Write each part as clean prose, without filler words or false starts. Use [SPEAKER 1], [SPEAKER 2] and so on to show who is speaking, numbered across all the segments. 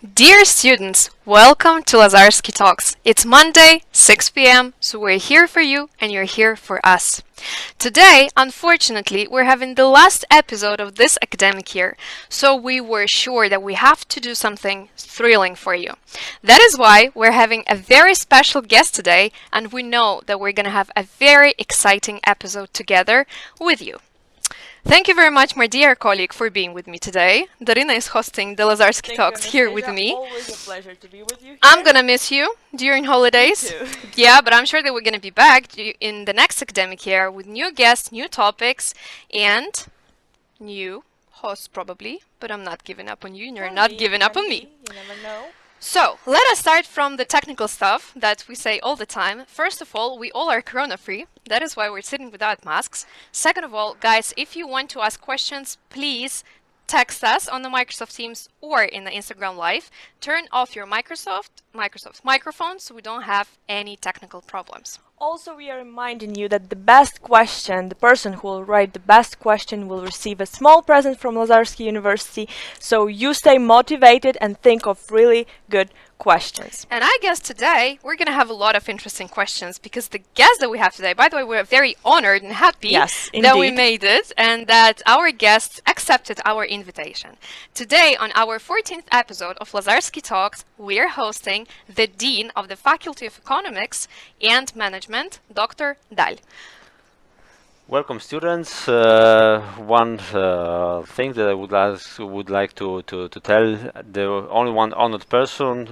[SPEAKER 1] Dear students, welcome to Lazarski Talks. It's Monday, 6 p.m., so we're here for you and you're here for us. Today, unfortunately, we're having the last episode of this academic year, so we were sure that we have to do something thrilling for you. That is why we're having a very special guest today, and we know that we're going to have a very exciting episode together with you. Thank you very much, my dear colleague, for being with me today. Darina is hosting the Lazarski Talks here with me.
[SPEAKER 2] Always a pleasure to be with you here.
[SPEAKER 1] I'm gonna miss you during holidays.
[SPEAKER 2] Me too.
[SPEAKER 1] Yeah, but I'm sure that we're gonna be back in the next academic year with new guests, new topics, and new hosts probably. But I'm not giving up on you, and you're not giving up on me.
[SPEAKER 2] You never know.
[SPEAKER 1] So, let us start from the technical stuff that we say all the time. First of all, we all are corona-free. That is why we're sitting without masks. Second of all, guys, if you want to ask questions, please text us on the Microsoft Teams or in the Instagram Live. Turn off your Microsoft microphone so we don't have any technical problems.
[SPEAKER 2] Also, we are reminding you that the best question, the person who will write the best question will receive a small present from Lazarski University. So you stay motivated and think of really good questions.
[SPEAKER 1] And I guess today we're going to have a lot of interesting questions because the guest that we have today, by the way, we're very honored and happy that we made it and that our guests accepted our invitation. Today, on our 14th episode of Lazarski Talks, we're hosting the Dean of the Faculty of Economics and Management, Dr. Dahl.
[SPEAKER 3] Welcome, students. One thing that I would like to tell: the only one honored person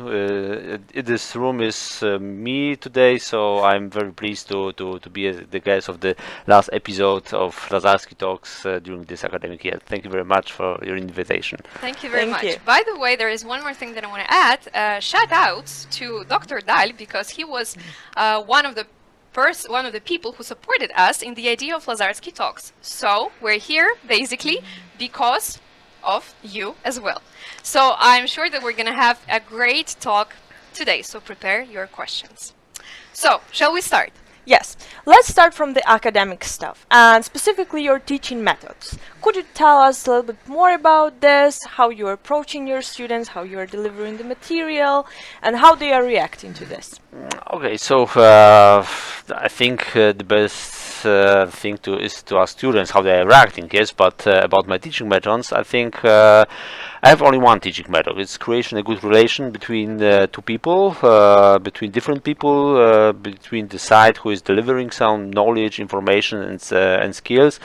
[SPEAKER 3] in this room is me today. So I'm very pleased to be the guest of the last episode of Lazarski Talks during this academic year. Thank you very much for your invitation.
[SPEAKER 1] Thank you very much. By the way, there is one more thing that I want to add. Shout outs to Dr. Dahl because he was one of the people who supported us in the idea of Lazarski Talks. So we're here basically because of you as well. So I'm sure that we're going to have a great talk today. So prepare your questions. So shall we start?
[SPEAKER 2] Yes, let's start from the academic stuff and specifically your teaching methods. Could you tell us a little bit more about this, how you're approaching your students, how you're delivering the material, and how they are reacting to this?
[SPEAKER 3] Okay, so I think the best thing is to ask students how they are reacting, yes, but about my teaching methods, I think I have only one teaching method. It's creation a good relation between two people, between different people, between the side who is delivering some knowledge, information, and skills,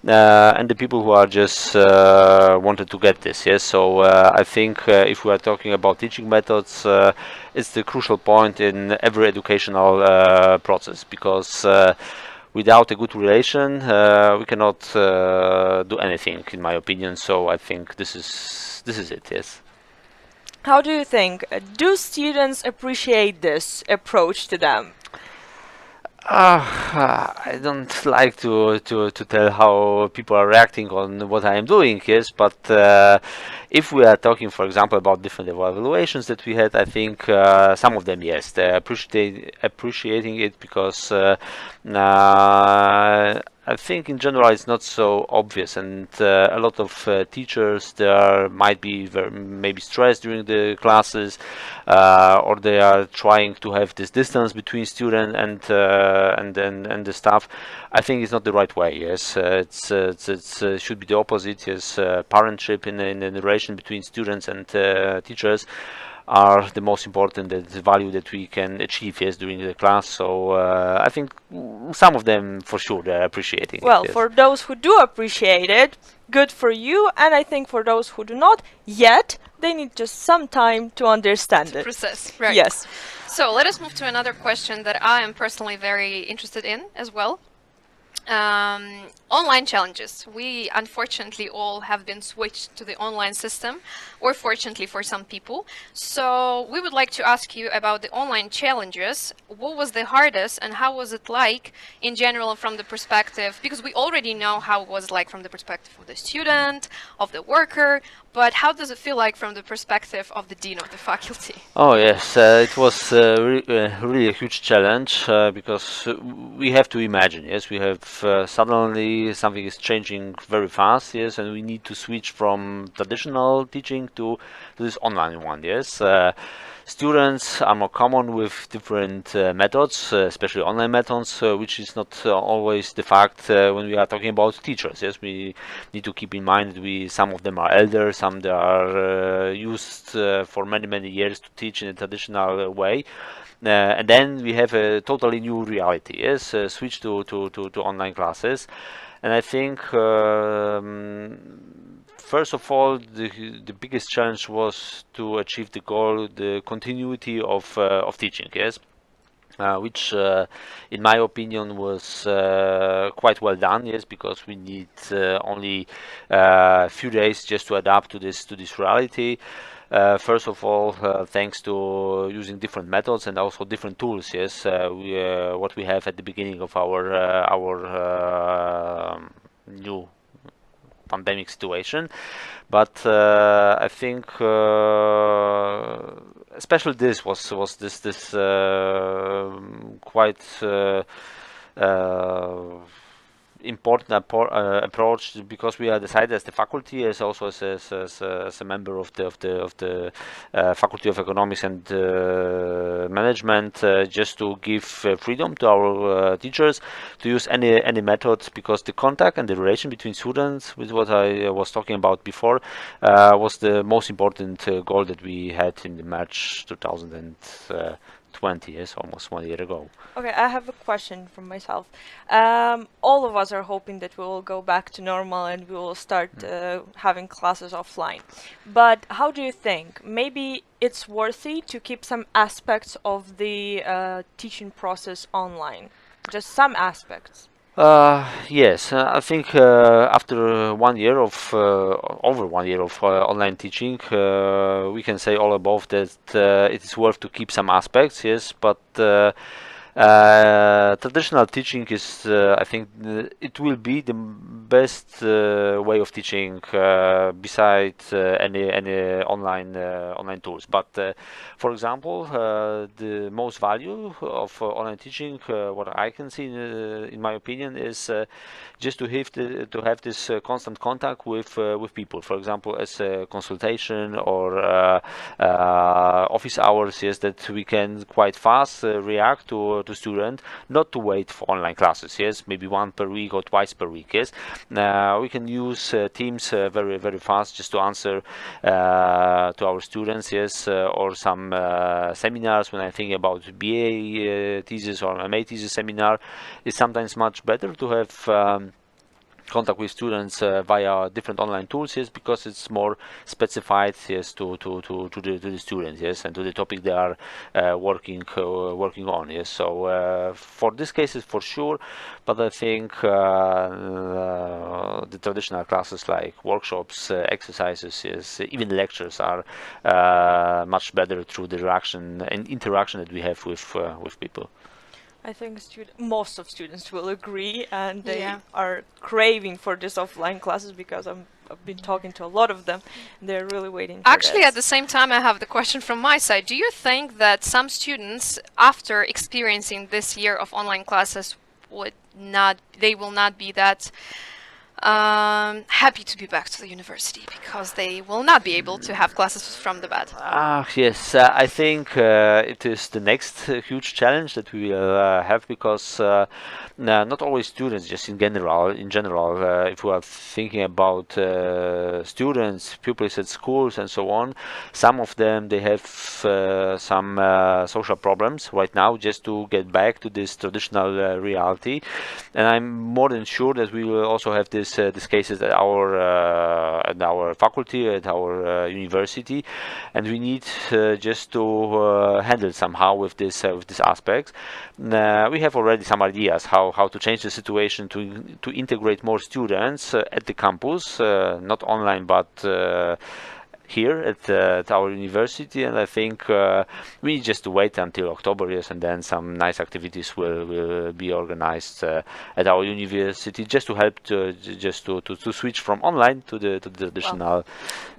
[SPEAKER 3] and the people who are just wanted to get this. Yes, so I think if we are talking about teaching methods, it's the crucial point in every educational process because. Without a good relation, we cannot do anything, in my opinion. So I think this is it. Yes.
[SPEAKER 2] How do you think? Do students appreciate this approach to them?
[SPEAKER 3] I don't like to tell how people are reacting on what I am doing, yes, but if we are talking, for example, about different evaluations that we had, I think some of them, yes, they're appreciating it because I think in general it's not so obvious, and a lot of teachers might be maybe stressed during the classes, or they are trying to have this distance between student and the staff. I think it's not the right way. Yes, it's should be the opposite. Yes, parentship in the relation between students and teachers are the most important, the value that we can achieve, yes, during the class. So I think some of them for sure they're appreciating
[SPEAKER 2] well,
[SPEAKER 3] it. Yes.
[SPEAKER 2] For those who do appreciate it, good for you, and I think for those who do not yet, they need just some time to understand it.
[SPEAKER 1] Process, right.
[SPEAKER 2] Yes.
[SPEAKER 1] So let us move to another question that I am personally very interested in as well. Online challenges. We unfortunately all have been switched to the online system, or fortunately for some people. So we would like to ask you about the online challenges. What was the hardest and how was it like in general from the perspective, because we already know how it was like from the perspective of the student, of the worker, but how does it feel like from the perspective of the dean of the faculty?
[SPEAKER 3] Oh yes, it was really a huge challenge because we have to imagine. Yes, we have if suddenly something is changing very fast, yes, and we need to switch from traditional teaching to this online one, yes. Students are more common with different methods, especially online methods, which is not always the fact when we are talking about teachers. Yes, we need to keep in mind that some of them are elder, some they are used for many years to teach in a traditional way. And then we have a totally new reality, yes, switch to online classes. And I think first of all, the biggest challenge was to achieve the goal, the continuity of teaching, yes, which, in my opinion, was quite well done. Yes, because we need only a few days just to adapt to this reality. First of all, thanks to using different methods and also different tools. Yes, what we have at the beginning of our new pandemic situation, but I think especially this was this quite important approach, because we are decided as the faculty, as also as a member of the Faculty of Economics and Management, just to give freedom to our teachers to use any method, because the contact and the relation between students, with what I was talking about before, was the most important goal that we had in the March 2020, yes, almost 1 year ago.
[SPEAKER 2] Okay, I have a question from myself. All of us are hoping that we will go back to normal and we will start having classes offline. But how do you think? Maybe it's worthy to keep some aspects of the teaching process online, just some aspects.
[SPEAKER 3] Yes, I think after 1 year of over 1 year of online teaching, we can say all above that it is worth to keep some aspects. Yes, but traditional teaching is, I think, it will be the best way of teaching besides any online tools. But for example, the most value of online teaching, what I can see, in my opinion, is just to have this constant contact with people. For example, as a consultation or office hours, yes, that we can quite fast react to student, not to wait for online classes. Yes, maybe one per week or twice per week. Yes, we can use Teams very fast just to answer to our students. Yes, or some seminars. When I think about BA thesis or MA thesis seminar, it's sometimes much better to have contact with students via different online tools, yes, because it's more specified, yes, to the students, yes, and to the topic they are working on, yes. So for these cases, for sure, but I think the traditional classes like workshops, exercises, yes, even lectures are much better through the reaction and interaction that we have with people.
[SPEAKER 2] I think most of students will agree, and they
[SPEAKER 1] Yeah.
[SPEAKER 2] are craving for this offline classes because I've been talking to a lot of them. And they're really waiting for
[SPEAKER 1] Actually,
[SPEAKER 2] this.
[SPEAKER 1] at the same time, I have the question from my side. Do you think that some students, after experiencing this year of online classes, they will not be that happy to be back to the university because they will not be able to have classes from the bed?
[SPEAKER 3] Yes, I think it is the next huge challenge that we will have, because not always students, just in general, if we are thinking about students, pupils at schools and so on, some of them, they have some social problems right now just to get back to this traditional reality. And I'm more than sure that we will also have these cases at our faculty, at our university, and we need just to handle somehow with these aspects. We have already some ideas how to change the situation to integrate more students at the campus, not online but here at our university. And I think we need just to wait until October, yes, and then some nice activities will be organized at our university, just to help to switch from online to the traditional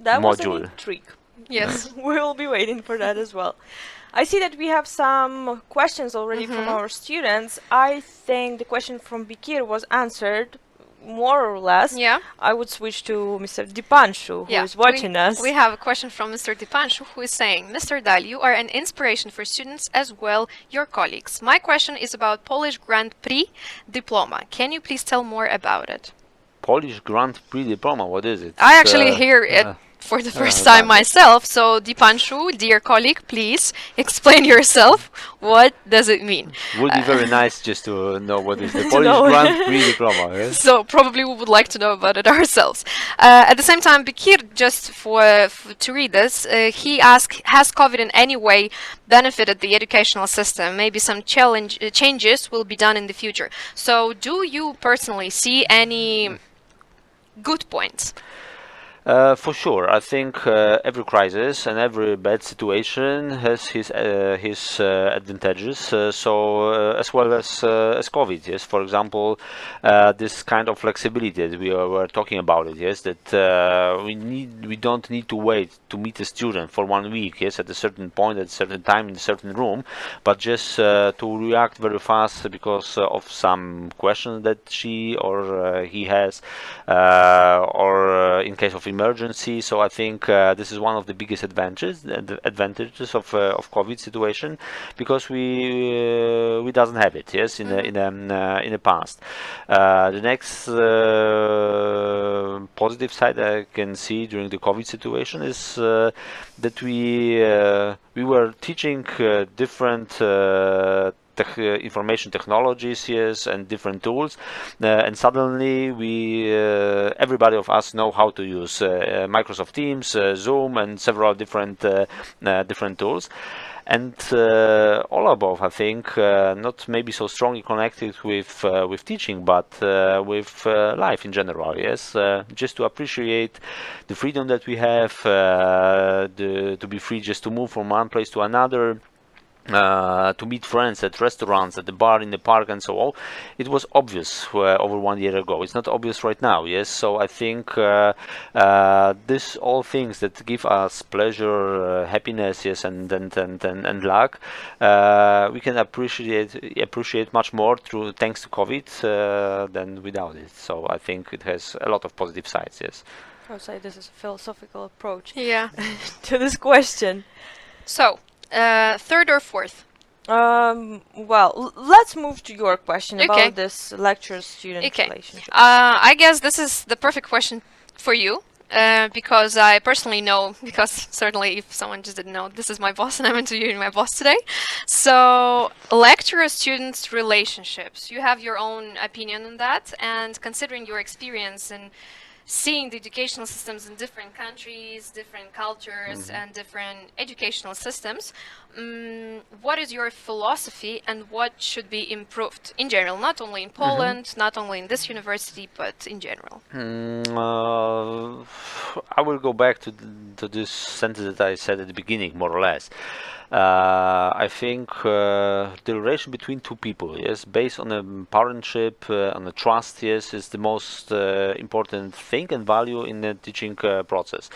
[SPEAKER 2] That was
[SPEAKER 3] module.
[SPEAKER 2] an intrigue.
[SPEAKER 1] Yes.
[SPEAKER 2] We'll be waiting for that as well. I see that we have some questions already from our students. I think the question from Bikir was answered more or less.
[SPEAKER 1] Yeah.
[SPEAKER 2] I would switch to Mr. Dipanshu, who is watching us.
[SPEAKER 1] We have a question from Mr. Dipanshu, who is saying, Mr. Dahl, you are an inspiration for students as well, your colleagues. My question is about Polish Grand Prix diploma. Can you please tell more about it?
[SPEAKER 3] Polish Grand Prix diploma, what is it?
[SPEAKER 1] I actually hear it for the first time myself. So, Dipanshu, dear colleague, please explain yourself. What does it mean?
[SPEAKER 3] Would be very nice just to know what is the Polish Grand Prix diploma. Yes?
[SPEAKER 1] So probably we would like to know about it ourselves. At the same time, Bikir, just to read this, he asked, has COVID in any way benefited the educational system? Maybe some changes will be done in the future. So do you personally see any good points?
[SPEAKER 3] For sure, I think every crisis and every bad situation has his advantages. As well as COVID, yes. For example, this kind of flexibility that we were talking about it, yes. That we don't need to wait to meet a student for 1 week, yes, at a certain point, at a certain time in a certain room, but just to react very fast because of some questions that she or he has, or in case of emergency. So I think this is one of the biggest advantages of COVID situation, because we doesn't have it, yes, in the past. The next positive side I can see during the COVID situation is that we were teaching different information technologies, yes, and different tools, and suddenly we everybody of us know how to use Microsoft Teams, Zoom, and several different tools. And all above, I think, not maybe so strongly connected with teaching, but with life in general. Yes, just to appreciate the freedom that we have, to be free just to move from one place to another. To meet friends at restaurants, at the bar, in the park, and so on. It was obvious over 1 year ago. It's not obvious right now, yes. So I think this all things that give us pleasure, happiness, yes, and luck, we can appreciate much more thanks to COVID than without it. So I think it has a lot of positive sides, yes.
[SPEAKER 2] I would say this is a philosophical approach
[SPEAKER 1] to
[SPEAKER 2] this question.
[SPEAKER 1] So. Third or fourth?
[SPEAKER 2] Well, let's move to your question about this lecturer-student relationship.
[SPEAKER 1] I guess this is the perfect question for you, because I personally know, because certainly if someone just didn't know, this is my boss and I'm interviewing my boss today. So, lecturer-student relationships, you have your own opinion on that, and considering your experience in seeing the educational systems in different countries, different cultures, and different educational systems, what is your philosophy and what should be improved in general, not only in Poland, not only in this university, but in general?
[SPEAKER 3] I will go back to this sentence that I said at the beginning, more or less. I think the relation between two people, yes, based on a partnership, on a trust, yes, is the most important thing and value in the teaching process.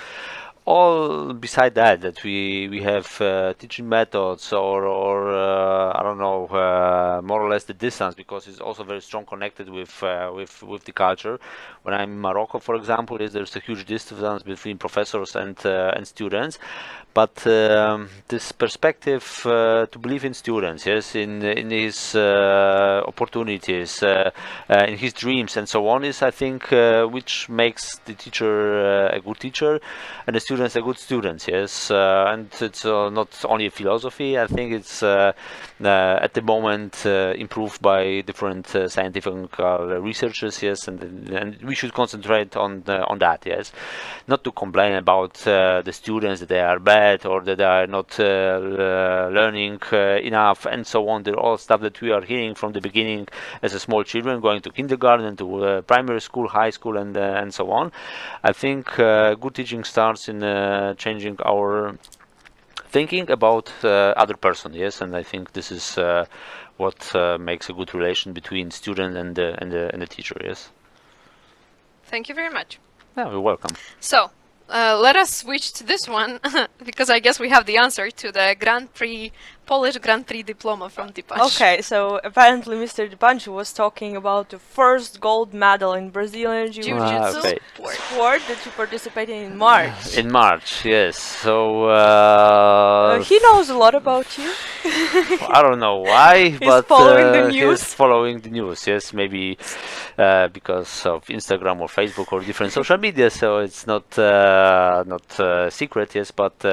[SPEAKER 3] All beside that we have teaching methods or I don't know, more or less the distance, because it's also very strong connected with the culture. When I'm in Morocco, for example, there's a huge distance between professors and students. But this perspective to believe in students, yes, in his opportunities, in his dreams, and so on, is I think which makes the teacher a good teacher and the students a good students. Yes, and it's not only a philosophy. I think it's at the moment improved by different scientific researchers. Yes, and we should concentrate on that. Yes, not to complain about the students that they are bad or that they are not learning enough and so on. They're all stuff that we are hearing from the beginning as a small children, going to kindergarten, to primary school, high school, and so on. I think good teaching starts in changing our thinking about other person. Yes, and I think this is what makes a good relation between student and the teacher. Yes.
[SPEAKER 1] Thank you very much.
[SPEAKER 3] Yeah, you're welcome.
[SPEAKER 1] So, let us switch to this one because I guess we have the answer to the Polish Grand Prix diploma from Dipac.
[SPEAKER 2] Okay, so apparently Mr. Dipanciu was talking about the first gold medal in Brazilian Jiu-Jitsu
[SPEAKER 3] Okay.
[SPEAKER 2] sport that you participated in March.
[SPEAKER 3] In March, yes. So
[SPEAKER 2] He knows a lot about you.
[SPEAKER 3] I don't know why, but
[SPEAKER 2] following the news.
[SPEAKER 3] he's following the news. Yes, maybe because of Instagram or Facebook or different social media. So it's not secret. Yes, but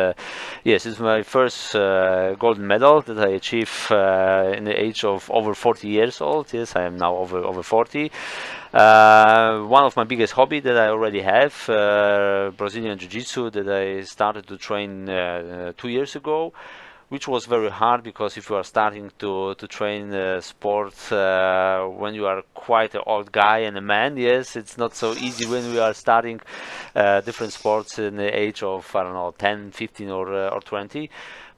[SPEAKER 3] yes, it's my first golden medal that I achieved in the age of over 40 years old. Yes, I am now over 40. One of my biggest hobby that I already have, Brazilian Jiu-Jitsu, that I started to train 2 years ago, which was very hard because if you are starting to train sports when you are quite an old guy and a man, yes, it's not so easy when we are starting different sports in the age of, I don't know, 10, 15 or 20.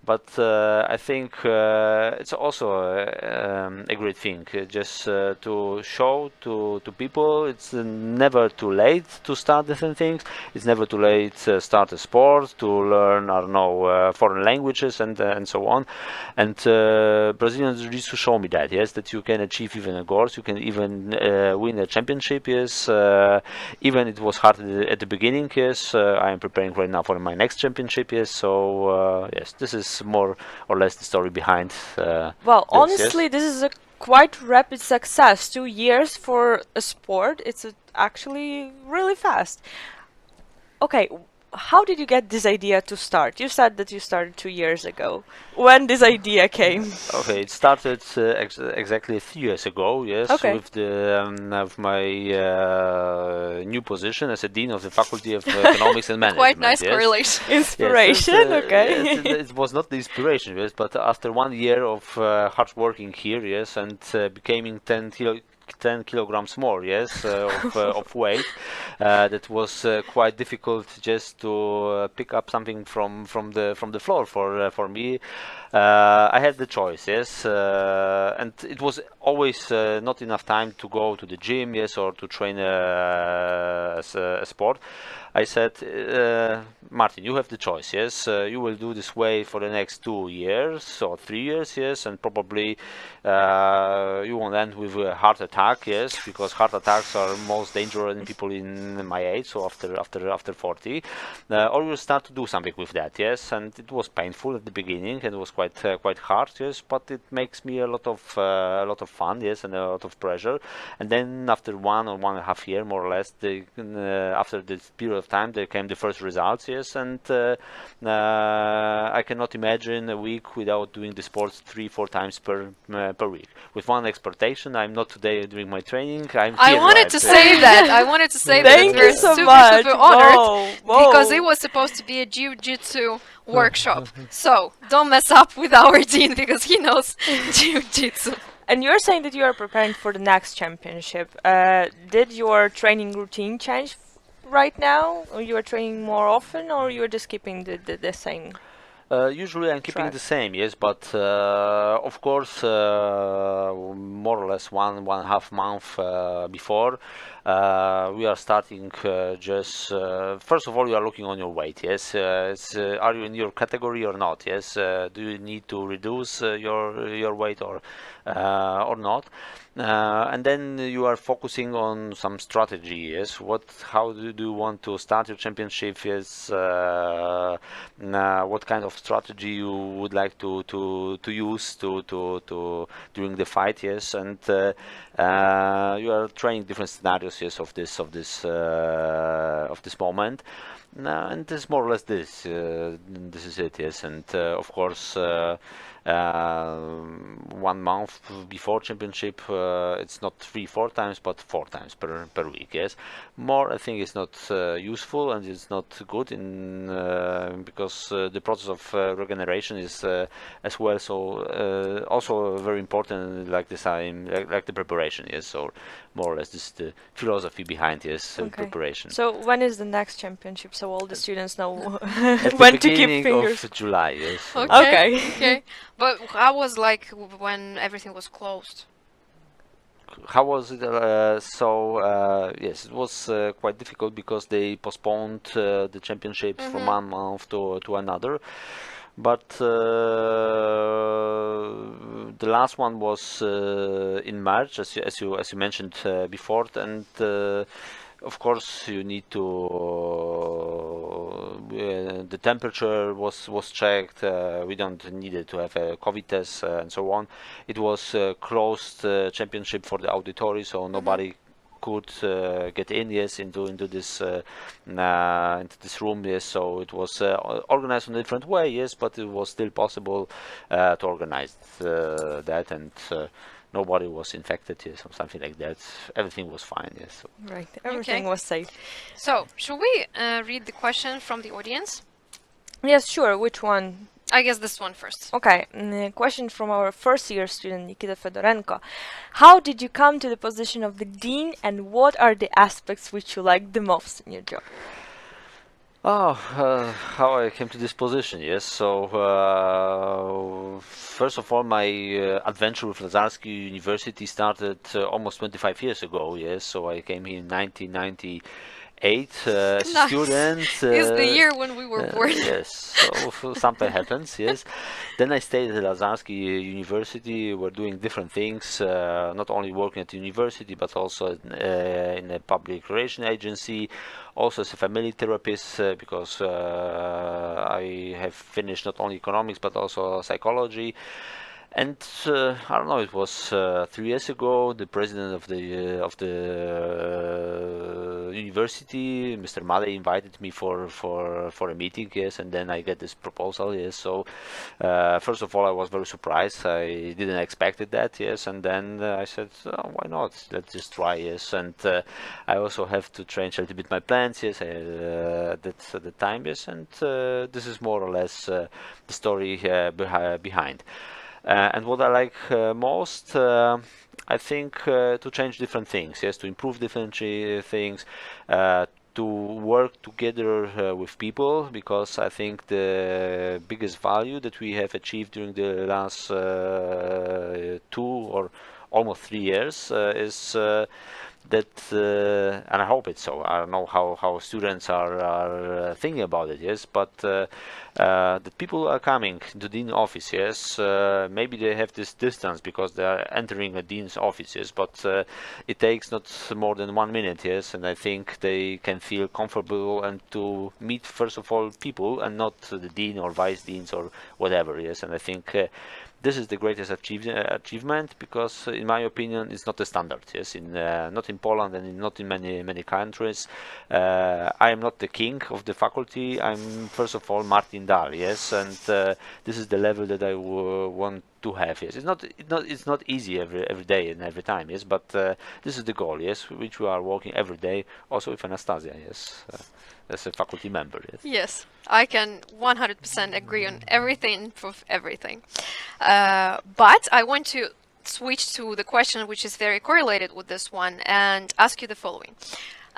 [SPEAKER 3] But I think it's also a great thing just to show to people it's never too late to start different things. It's never too late to start a sport, to learn, I don't know, foreign languages and so on. And Brazilian Jiu-Jitsu show me that, yes, that you can achieve even a goals, you can even win a championship, yes. Even it was hard at the beginning, yes. I am preparing right now for my next championship, yes. So yes, this is more or less the story behind.
[SPEAKER 2] Well,
[SPEAKER 3] this,
[SPEAKER 2] honestly,
[SPEAKER 3] yes.
[SPEAKER 2] this is a quite rapid success. 2 years for a sport, it's actually really fast. Okay, how did you get this idea to start? You said that you started 2 years ago. When this idea came?
[SPEAKER 3] Okay, it started exactly 3 years ago, yes,
[SPEAKER 2] Okay.
[SPEAKER 3] with of my new position as a dean of the Faculty of Economics and Management.
[SPEAKER 1] Quite nice
[SPEAKER 3] yes.
[SPEAKER 1] correlation.
[SPEAKER 2] Inspiration,
[SPEAKER 3] Yes,
[SPEAKER 2] okay.
[SPEAKER 3] yes, it was not the inspiration, yes, but after 1 year of hard working here, yes, and becoming 10 kilograms more, yes, of weight. That was quite difficult just to pick up something from the floor for me. I had the choice, yes, and it was always not enough time to go to the gym, yes, or to train as a sport. I said, Martin, you have the choice, yes. You will do this way for the next 2 years or 3 years, yes, and probably you won't end with a heart attack, yes, because heart attacks are most dangerous in people in my age, so after 40, or you'll start to do something with that, yes. And it was painful at the beginning, and it was quite hard, yes, but it makes me a lot of fun, yes, and a lot of pleasure. And then after 1.5 years, more or less, after this period of time, there came the first results, yes, and I cannot imagine a week without doing the sports 3-4 times per week. With one expectation, I'm not today doing my training.
[SPEAKER 1] I wanted to say that. I wanted to say
[SPEAKER 2] Thank
[SPEAKER 1] that
[SPEAKER 2] you
[SPEAKER 1] we're
[SPEAKER 2] so
[SPEAKER 1] super,
[SPEAKER 2] much.
[SPEAKER 1] super honored
[SPEAKER 2] Whoa,
[SPEAKER 1] because
[SPEAKER 2] whoa.
[SPEAKER 1] it was supposed to be a jiu-jitsu workshop. So don't mess up with our dean because he knows jiu-jitsu.
[SPEAKER 2] And you're saying that you are preparing for the next championship. Did your training routine change right now? Or you are training more often, or you are just keeping the same?
[SPEAKER 3] Usually I'm keeping
[SPEAKER 2] track?
[SPEAKER 3] the same, yes, but of course, more or less 1.5 month before, we are starting just first of all, you are looking on your weight, yes. Are you in your category or not? Yes. Do you need to reduce your weight or not? And then you are focusing on some strategy, yes. How do you want to start your championship? Yes. What kind of strategy you would like to use to during the fight? Yes, and you are trying different scenarios, yes, of this moment. And this more or less this. This is it, yes, and of course. 1 month before championship, it's not 3-4 times, but 4 times per week. Yes, more I think is not useful and it's not good in because the process of regeneration is as well. So also very important, like the time, like the preparation. Yes, so more or less this is the philosophy behind preparation.
[SPEAKER 2] So when is the next championship? So all the students know
[SPEAKER 3] At
[SPEAKER 2] when
[SPEAKER 3] the
[SPEAKER 2] to keep
[SPEAKER 3] beginning
[SPEAKER 2] fingers.
[SPEAKER 3] of July. Yes. So
[SPEAKER 2] Okay.
[SPEAKER 1] Okay. But how was like when everything was closed?
[SPEAKER 3] how was it? Yes, it was quite difficult because they postponed the championships from one month to another. But the last one was in March, as you mentioned before, and of course you need to. The temperature was checked. We don't needed to have a COVID test and so on. It was closed championship for the auditory, so nobody could get in, yes, into this room, yes. So it was organized in a different way, yes, but it was still possible to organize that, and nobody was infected, yes, or something like that. Everything was fine, yes. So.
[SPEAKER 2] Right. Everything was safe.
[SPEAKER 1] So, should we read the question from the audience?
[SPEAKER 2] Yes, sure. Which one?
[SPEAKER 1] I guess this one first.
[SPEAKER 2] Okay, question from our first year student, Nikita Fedorenko. How did you come to the position of the dean, and what are the aspects which you like the most in your job?
[SPEAKER 3] How I came to this position, yes. So, first of all, my adventure with Lazarski University started almost 25 years ago, yes. So I came here in 1998 as a
[SPEAKER 1] Nice.
[SPEAKER 3] student.
[SPEAKER 1] Is the year when we were born.
[SPEAKER 3] Yes, so something happens, yes. Then I stayed at Lazarski University. We're doing different things, not only working at the university, but also in a public relation agency, also as a family therapist, because I have finished not only economics, but also psychology. And I don't know. It was 3 years ago. The president of the university, Mr. Male, invited me for a meeting. Yes, and then I get this proposal. Yes, so first of all, I was very surprised. I didn't expect that. Yes, and then I said, oh, why not? Let's just try. Yes, and I also have to change a little bit my plans. Yes, that's at the time. Yes, and this is more or less the story behind. And what I like most, I think, to change different things, yes, to improve different things, to work together with people, because I think the biggest value that we have achieved during the last 2 or almost 3 years is that, and I hope it's so. I don't know how students are thinking about it, yes, but the people are coming to dean's office, yes. Maybe they have this distance because they are entering a dean's office, yes, but it takes not more than 1 minute, yes, and I think they can feel comfortable and to meet first of all people and not the dean or vice deans or whatever, yes, and I think this is the greatest achievement because, in my opinion, it's not the standard. Yes, not in Poland and not in many countries. I am not the king of the faculty. I'm first of all Martin Dahl. Yes, and this is the level that I want to have. Yes, it's not easy every day and every time. Yes, but this is the goal. Yes, which we are working every day. Also with Anastasia. Yes. As a faculty member, yes.
[SPEAKER 1] Yes, I can 100% agree on everything, proof everything. But I want to switch to the question which is very correlated with this one and ask you the following.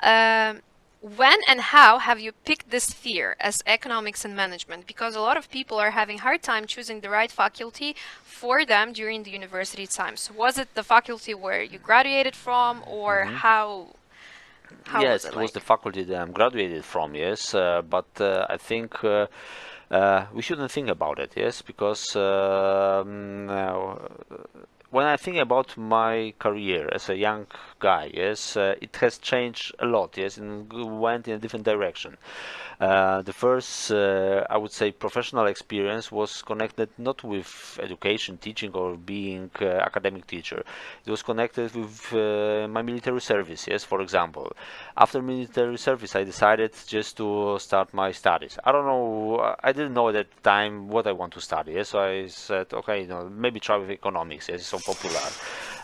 [SPEAKER 1] When and how have you picked this sphere as economics and management? Because a lot of people are having hard time choosing the right faculty for them during the university times. Was it the faculty where you graduated from, or how
[SPEAKER 3] yes,
[SPEAKER 1] was
[SPEAKER 3] it was the faculty that I'm graduated from, yes, but I think we shouldn't think about it, yes, because when I think about my career as a young guy, yes, it has changed a lot, yes, and went in a different direction. The first, I would say, professional experience was connected not with education, teaching, or being academic teacher. It was connected with my military service, yes, for example. After military service, I decided just to start my studies. I don't know, I didn't know at that time what I want to study, yes, so I said, okay, maybe try with economics, yes, it's so popular.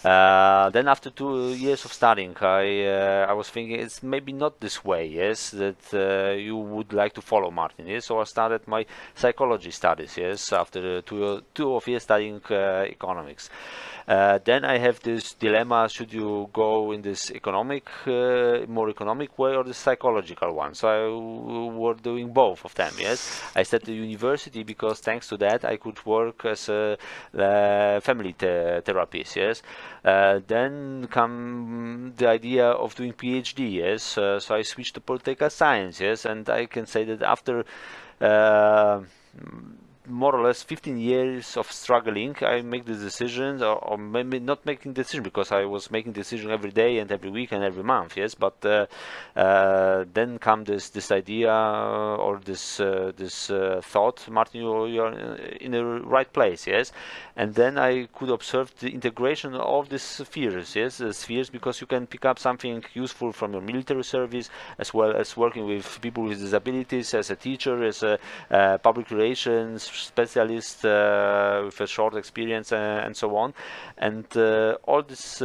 [SPEAKER 3] Then after 2 years of studying, I was thinking it's maybe not this way, yes, that you would like to follow, Martin, yes. So I started my psychology studies, yes, after two of years studying economics. Then I have this dilemma: should you go in this more economic way, or the psychological one? So I were doing both of them. Yes, I started the university because thanks to that I could work as a family therapist. Yes, Then come the idea of doing PhD, yes. So I switched to political science, yes, and I can say that after uh, more or less 15 years of struggling, I make the decisions, or maybe not making decision because I was making decision every day and every week and every month, yes. But then come this idea or this thought, Martin, you're in the right place, yes. And then I could observe the integration of these spheres, yes, spheres, because you can pick up something useful from your military service, as well as working with people with disabilities, as a teacher, as a public relations specialist with a short experience, and so on. And all this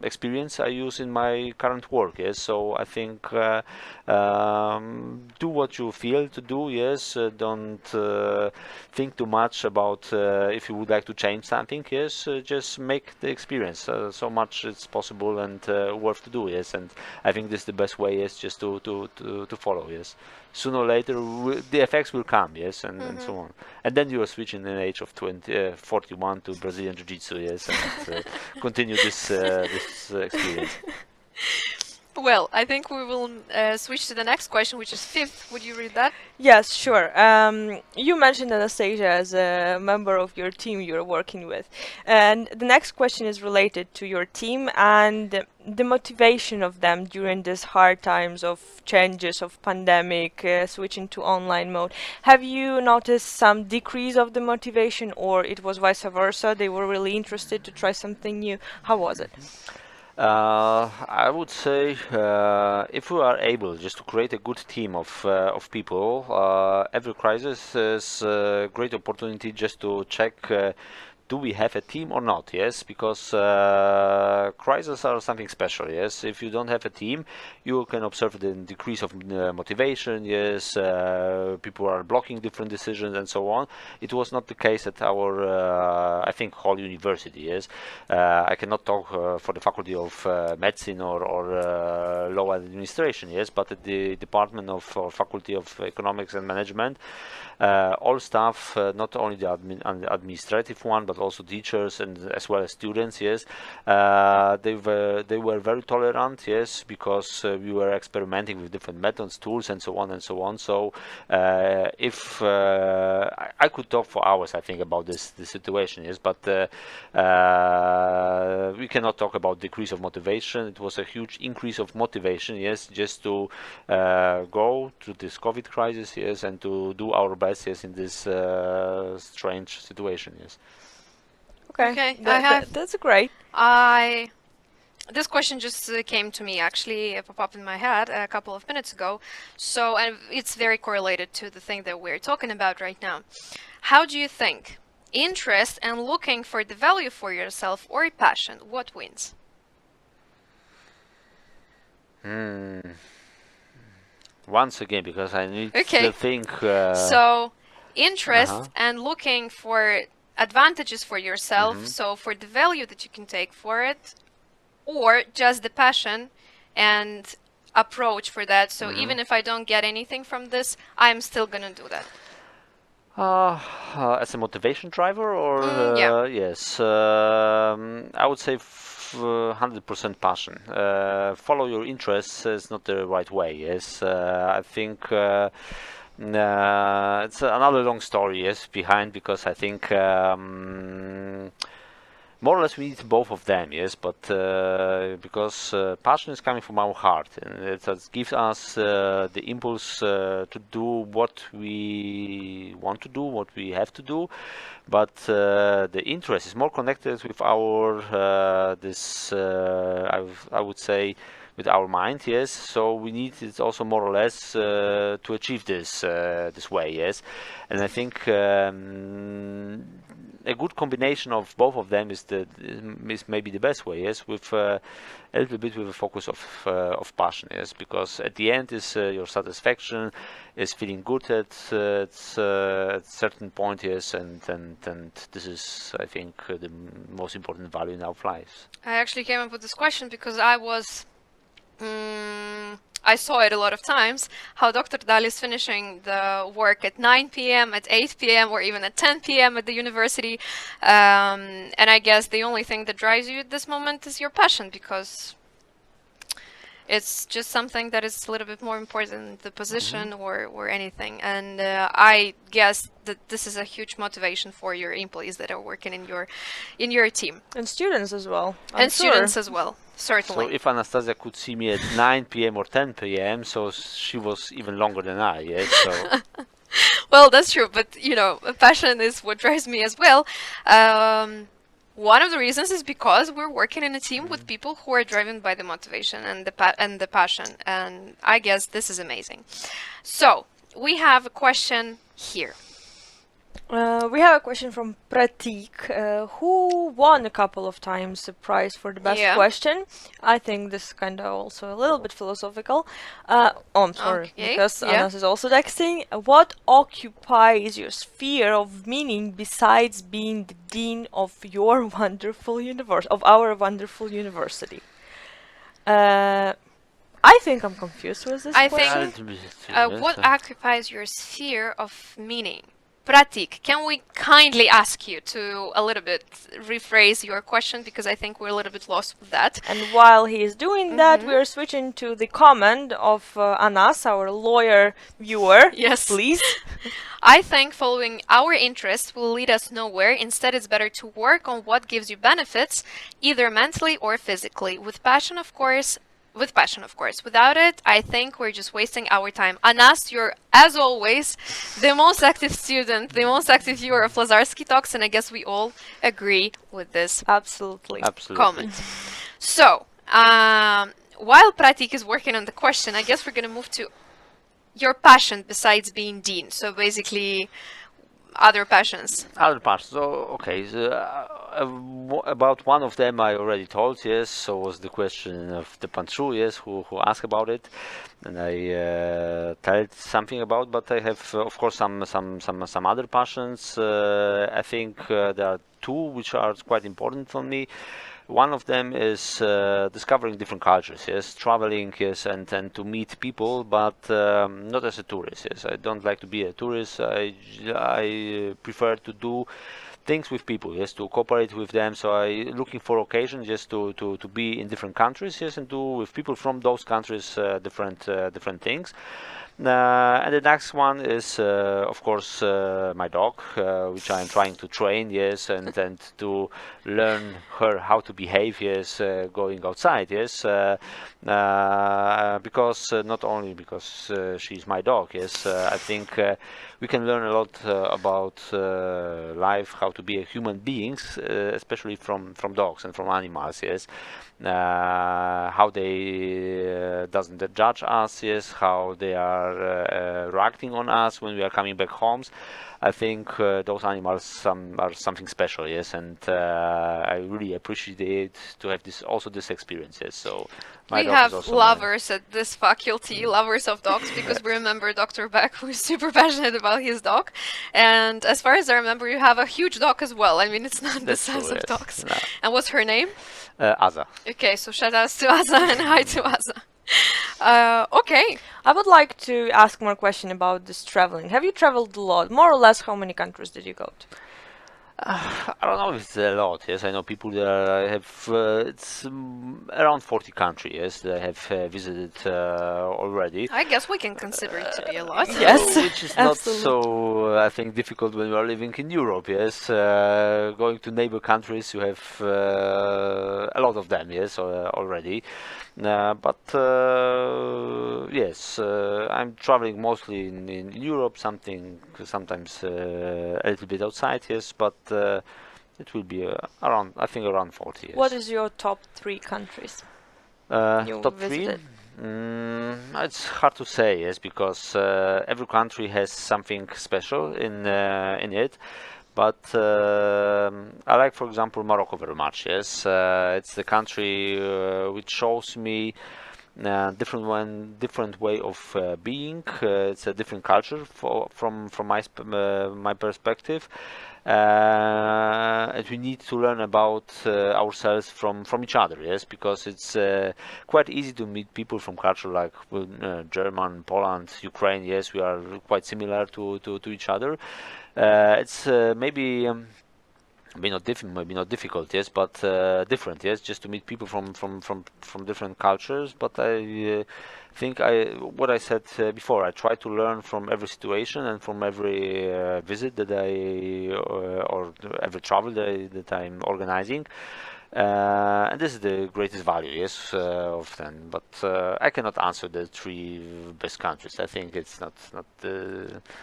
[SPEAKER 3] experience I use in my current work, yes. So I think do what you feel to do, yes. Don't think too much about if you would like to change something, yes. Just make the experience so much it's possible and worth to do, yes. And I think this is the best way, yes, just to follow, yes. Sooner or later the effects will come, yes, and so on. And then you are switching in the age of 41 to Brazilian Jiu-Jitsu, yes, and continue this experience.
[SPEAKER 1] Well, I think we will switch to the next question, which is fifth. Would you read that?
[SPEAKER 2] Yes, sure. You mentioned Anastasia as a member of your team you're working with. And the next question is related to your team and the motivation of them during these hard times of changes of pandemic, switching to online mode. Have you noticed some decrease of the motivation, or it was vice versa? They were really interested to try something new. How was it?
[SPEAKER 3] I would say if we are able just to create a good team of people, every crisis is a great opportunity just to check. Do we have a team or not? Yes, because crises are something special. Yes, if you don't have a team, you can observe the decrease of motivation. Yes, people are blocking different decisions and so on. It was not the case at our, I think, whole university. Yes, I cannot talk for the faculty of medicine or law administration. Yes, but at the department of or faculty of economics and management, all staff, not only the administrative one, but also teachers and as well as students, yes, they were very tolerant, yes, because we were experimenting with different methods, tools, and so on and so on. So if I could talk for hours, I think, about this situation, yes, but we cannot talk about decrease of motivation. It was a huge increase of motivation, yes, just to go through this COVID crisis, yes, and to do our best, yes, in this strange situation, yes.
[SPEAKER 1] Okay,
[SPEAKER 2] That's great.
[SPEAKER 1] This question just came to me, actually, it popped up in my head a couple of minutes ago. So, and it's very correlated to the thing that we're talking about right now. How do you think interest and looking for the value for yourself or passion, what wins?
[SPEAKER 3] Once again, because I need
[SPEAKER 1] Okay.
[SPEAKER 3] to think.
[SPEAKER 1] So, interest and looking for advantages for yourself, so for the value that you can take for it, or just the passion and approach for that. So even if I don't get anything from this, I'm still gonna do that.
[SPEAKER 3] As a motivation driver, or
[SPEAKER 1] Yeah.
[SPEAKER 3] yes, I would say 100% passion. Follow your interests is not the right way. Yes, I think it's another long story, yes, behind, because I think more or less we need both of them, yes, but because passion is coming from our heart, and it gives us the impulse to do what we want to do, what we have to do, but the interest is more connected with our I would say with our mind, yes. So we need it also more or less to achieve this this way, yes. And I think a good combination of both of them is maybe the best way, yes, with a little bit with a focus of passion, yes, because at the end is your satisfaction, is feeling good at a certain point, yes, and this is, I think, the most important value in our lives.
[SPEAKER 1] I actually came up with this question because I was I saw it a lot of times, how Dr. Dahl is finishing the work at 9 p.m., at 8 p.m., or even at 10 p.m. at the university. And I guess the only thing that drives you at this moment is your passion, because it's just something that is a little bit more important than the position or anything. And I guess that this is a huge motivation for your employees that are working in your team.
[SPEAKER 2] And students as well. I'm
[SPEAKER 1] And
[SPEAKER 2] sure.
[SPEAKER 1] students as well,
[SPEAKER 3] So
[SPEAKER 1] certainly.
[SPEAKER 3] if Anastasia could see me at 9 p.m. or 10 p.m., so she was even longer than I, yes. So
[SPEAKER 1] Well, that's true, but you know, passion is what drives me as well. One of the reasons is because we're working in a team with people who are driven by the motivation and the passion, and I guess this is amazing. So we have a question here.
[SPEAKER 2] We have a question from Pratik, who won a couple of times the prize for the best
[SPEAKER 1] Yeah.
[SPEAKER 2] question. I think this is kind of also a little bit philosophical. I'm sorry,
[SPEAKER 1] Okay,
[SPEAKER 2] because
[SPEAKER 1] yeah.
[SPEAKER 2] Anas is also texting. What occupies your sphere of meaning besides being the dean of your wonderful of our wonderful university? I think I'm confused with this
[SPEAKER 1] I
[SPEAKER 3] a
[SPEAKER 1] think-
[SPEAKER 2] question.
[SPEAKER 3] little bit,
[SPEAKER 1] What
[SPEAKER 3] yes.
[SPEAKER 1] occupies your sphere of meaning? Pratik, can we kindly ask you to a little bit rephrase your question, because I think we're a little bit lost with that.
[SPEAKER 2] And while he is doing that, we are switching to the comment of Anas, our lawyer viewer.
[SPEAKER 1] Yes.
[SPEAKER 2] Please.
[SPEAKER 1] I think following our interests will lead us nowhere. Instead, it's better to work on what gives you benefits, either mentally or physically, with passion, of course. Without it, I think we're just wasting our time. Anas, you're, as always, the most active student, the most active viewer of Lazarski Talks, and I guess we all agree with this
[SPEAKER 2] Absolutely.
[SPEAKER 3] Absolutely.
[SPEAKER 1] comment. So, while Pratik is working on the question, I guess we're going to move to your passion besides being dean. So basically, other passions.
[SPEAKER 3] Other parts. So okay, about one of them I already told. Yes, so was the question of the Pantru. Yes, who asked about it, and I told something about. But I have, of course, some other passions. I think there are two which are quite important for me. One of them is discovering different cultures, yes, traveling, yes, and to meet people, but not as a tourist, yes. I don't like to be a tourist. I prefer to do things with people, yes, to cooperate with them. So I looking for occasions just to be in different countries, yes, and do with people from those countries different things. And the next one is, of course, my dog, which I'm trying to train, yes, and to learn her how to behave, yes, going outside, yes, because not only because she's my dog, yes, I think we can learn a lot about life, how to be a human beings, especially from dogs and from animals, yes. How they doesn't judge us, yes, how they are reacting on us when we are coming back homes. I think those animals are something special, yes, and I really appreciate to have this experience, yes. So my
[SPEAKER 1] We
[SPEAKER 3] dog is
[SPEAKER 1] have
[SPEAKER 3] also
[SPEAKER 1] lovers at this faculty, lovers of dogs, because we remember Dr. Beck, who is super passionate about his dog. And as far as I remember, you have a huge dog as well. I mean, it's not the
[SPEAKER 3] That's
[SPEAKER 1] size
[SPEAKER 3] true,
[SPEAKER 1] of
[SPEAKER 3] yes.
[SPEAKER 1] dogs.
[SPEAKER 3] No.
[SPEAKER 1] And what's her name?
[SPEAKER 3] Aza.
[SPEAKER 1] Okay, so shout outs to Aza and hi to Aza. Okay.
[SPEAKER 2] I would like to ask more question about this traveling. Have you traveled a lot? More or less, how many countries did you go to?
[SPEAKER 3] I don't know if it's a lot. Yes, I know people that have it's around 40 countries. Yes, that have visited already.
[SPEAKER 1] I guess we can consider it to be a lot.
[SPEAKER 2] Yes,
[SPEAKER 3] Which is not
[SPEAKER 2] absolutely.
[SPEAKER 3] so, I think, difficult when you are living in Europe. Yes, going to neighbor countries, you have a lot of them. Yes, already. But yes, I'm traveling mostly in Europe. Sometimes a little bit outside. Yes, but it will be around. I think around 40. Yes.
[SPEAKER 2] What is your top 3 countries? you
[SPEAKER 3] Top three?
[SPEAKER 2] visited?
[SPEAKER 3] It's hard to say, yes, because every country has something special in it. But I like, for example, Morocco very much. Yes, it's the country which shows me different way of being. It's a different culture from my perspective. and we need to learn about ourselves from each other. Yes, because it's quite easy to meet people from culture like German, Poland, Ukraine. Yes, we are quite similar to each other. It's maybe not difficult, yes, but different, yes, just to meet people from different cultures. But I think what I said before, I try to learn from every situation and from every visit that or every travel that I'm organizing. And this is the greatest value, yes, of them. But I cannot answer the three best countries. I think it's not.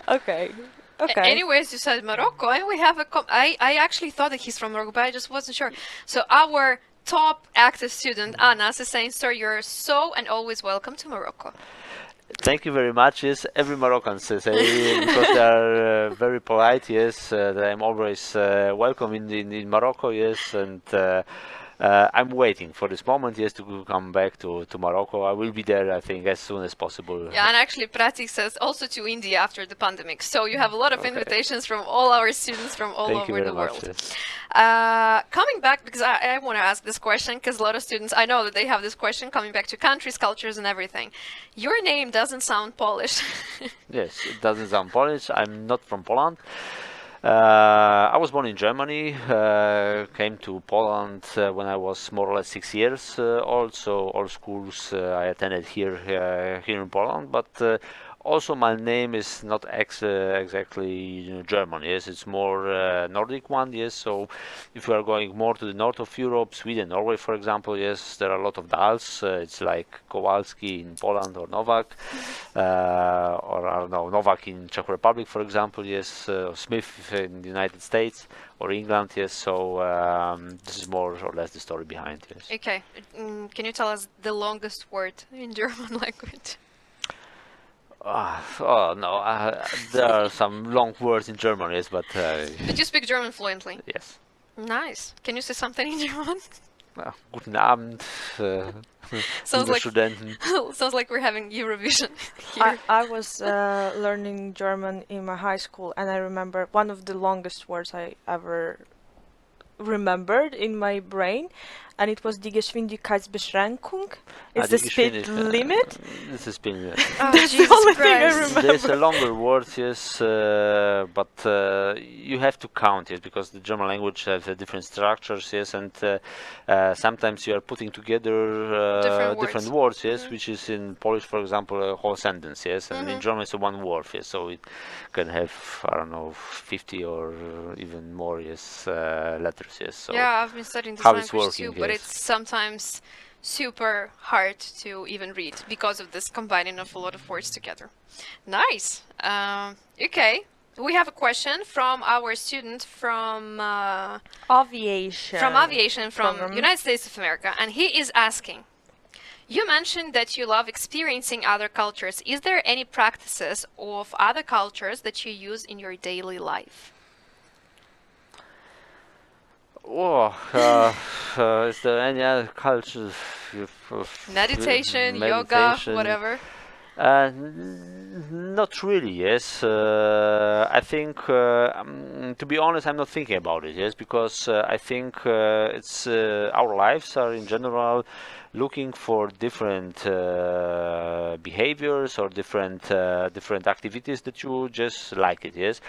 [SPEAKER 2] Okay. Okay.
[SPEAKER 1] Anyways, you said Morocco, and we have I actually thought that he's from Morocco, but I just wasn't sure. So our top active student, Anas, is saying, "Sir, you're so and always welcome to Morocco."
[SPEAKER 3] Thank you very much. Yes, every Moroccan says because they are very polite. Yes, that I'm always welcome in Morocco. Yes, and I'm waiting for this moment. Yes, to come back to Morocco. I will be there, I think, as soon as possible.
[SPEAKER 1] Yeah, and actually, Pratik says also to India after the pandemic. So you have a lot of
[SPEAKER 3] Okay.
[SPEAKER 1] invitations from all our students from all
[SPEAKER 3] Thank you
[SPEAKER 1] over
[SPEAKER 3] very
[SPEAKER 1] the
[SPEAKER 3] much.
[SPEAKER 1] world.
[SPEAKER 3] Yes.
[SPEAKER 1] Coming back, because I want to ask this question, because a lot of students, I know that they have this question coming back to countries, cultures, and everything. Your name doesn't sound Polish.
[SPEAKER 3] Yes, it doesn't sound Polish. I'm not from Poland. I was born in Germany, came to Poland when I was more or less 6 years old, so all schools I attended here in Poland, but also my name is not exactly German, yes, it's more Nordic one, yes, so if we are going more to the north of Europe, Sweden, Norway, for example, yes, there are a lot of Dahls, it's like Kowalski in Poland or Novak, or I don't know, Novak in Czech Republic, for example, yes, Smith in the United States or England, yes. So this is more or less the story behind, yes.
[SPEAKER 1] Okay, can you tell us the longest word in German language?
[SPEAKER 3] Oh no, there are some long words in German, yes, but
[SPEAKER 1] But you speak German fluently.
[SPEAKER 3] yes.
[SPEAKER 1] Nice. Can you say something in German?
[SPEAKER 3] Guten Abend,
[SPEAKER 1] Sounds
[SPEAKER 3] liebe
[SPEAKER 1] like
[SPEAKER 3] Studenten.
[SPEAKER 1] sounds like we're having Eurovision here.
[SPEAKER 2] I was learning German in my high school, and I remember one of the longest words I ever remembered in my brain, and it was die Geschwindigkeitsbeschränkung. It's the speed limit.
[SPEAKER 3] This is speed limit.
[SPEAKER 1] Oh,
[SPEAKER 2] That's the
[SPEAKER 1] Jesus
[SPEAKER 2] only thing I
[SPEAKER 1] Christ.
[SPEAKER 2] remember.
[SPEAKER 3] There's a longer word, yes, but you have to count it because the German language has different structures, yes, and sometimes you are putting together
[SPEAKER 1] Different
[SPEAKER 3] words, yes,
[SPEAKER 1] Mhm.
[SPEAKER 3] which is in Polish, for example, a whole sentence, yes, and in
[SPEAKER 1] Mhm.
[SPEAKER 3] German it's a one word, yes, so it can have, I don't know, 50 or even more, yes, letters, yes. So
[SPEAKER 1] Yeah, I've been studying this
[SPEAKER 3] how it's
[SPEAKER 1] language too,
[SPEAKER 3] working,
[SPEAKER 1] but
[SPEAKER 3] yes.
[SPEAKER 1] it's sometimes super hard to even read because of this combining of a lot of words together. Nice. Okay. We have a question from our student from
[SPEAKER 2] Aviation.
[SPEAKER 1] aviation from
[SPEAKER 2] Program.
[SPEAKER 1] United States of America, and he is asking. You mentioned that you love experiencing other cultures. Is there any practices of other cultures that you use in your daily life?
[SPEAKER 3] Oh, is there any other cultures?
[SPEAKER 1] Meditation, yoga,
[SPEAKER 3] meditation?
[SPEAKER 1] whatever.
[SPEAKER 3] Not really, yes. I think, to be honest, I'm not thinking about it, yes, because I think it's our lives are in general looking for different behaviors or different activities that you just like it, yes.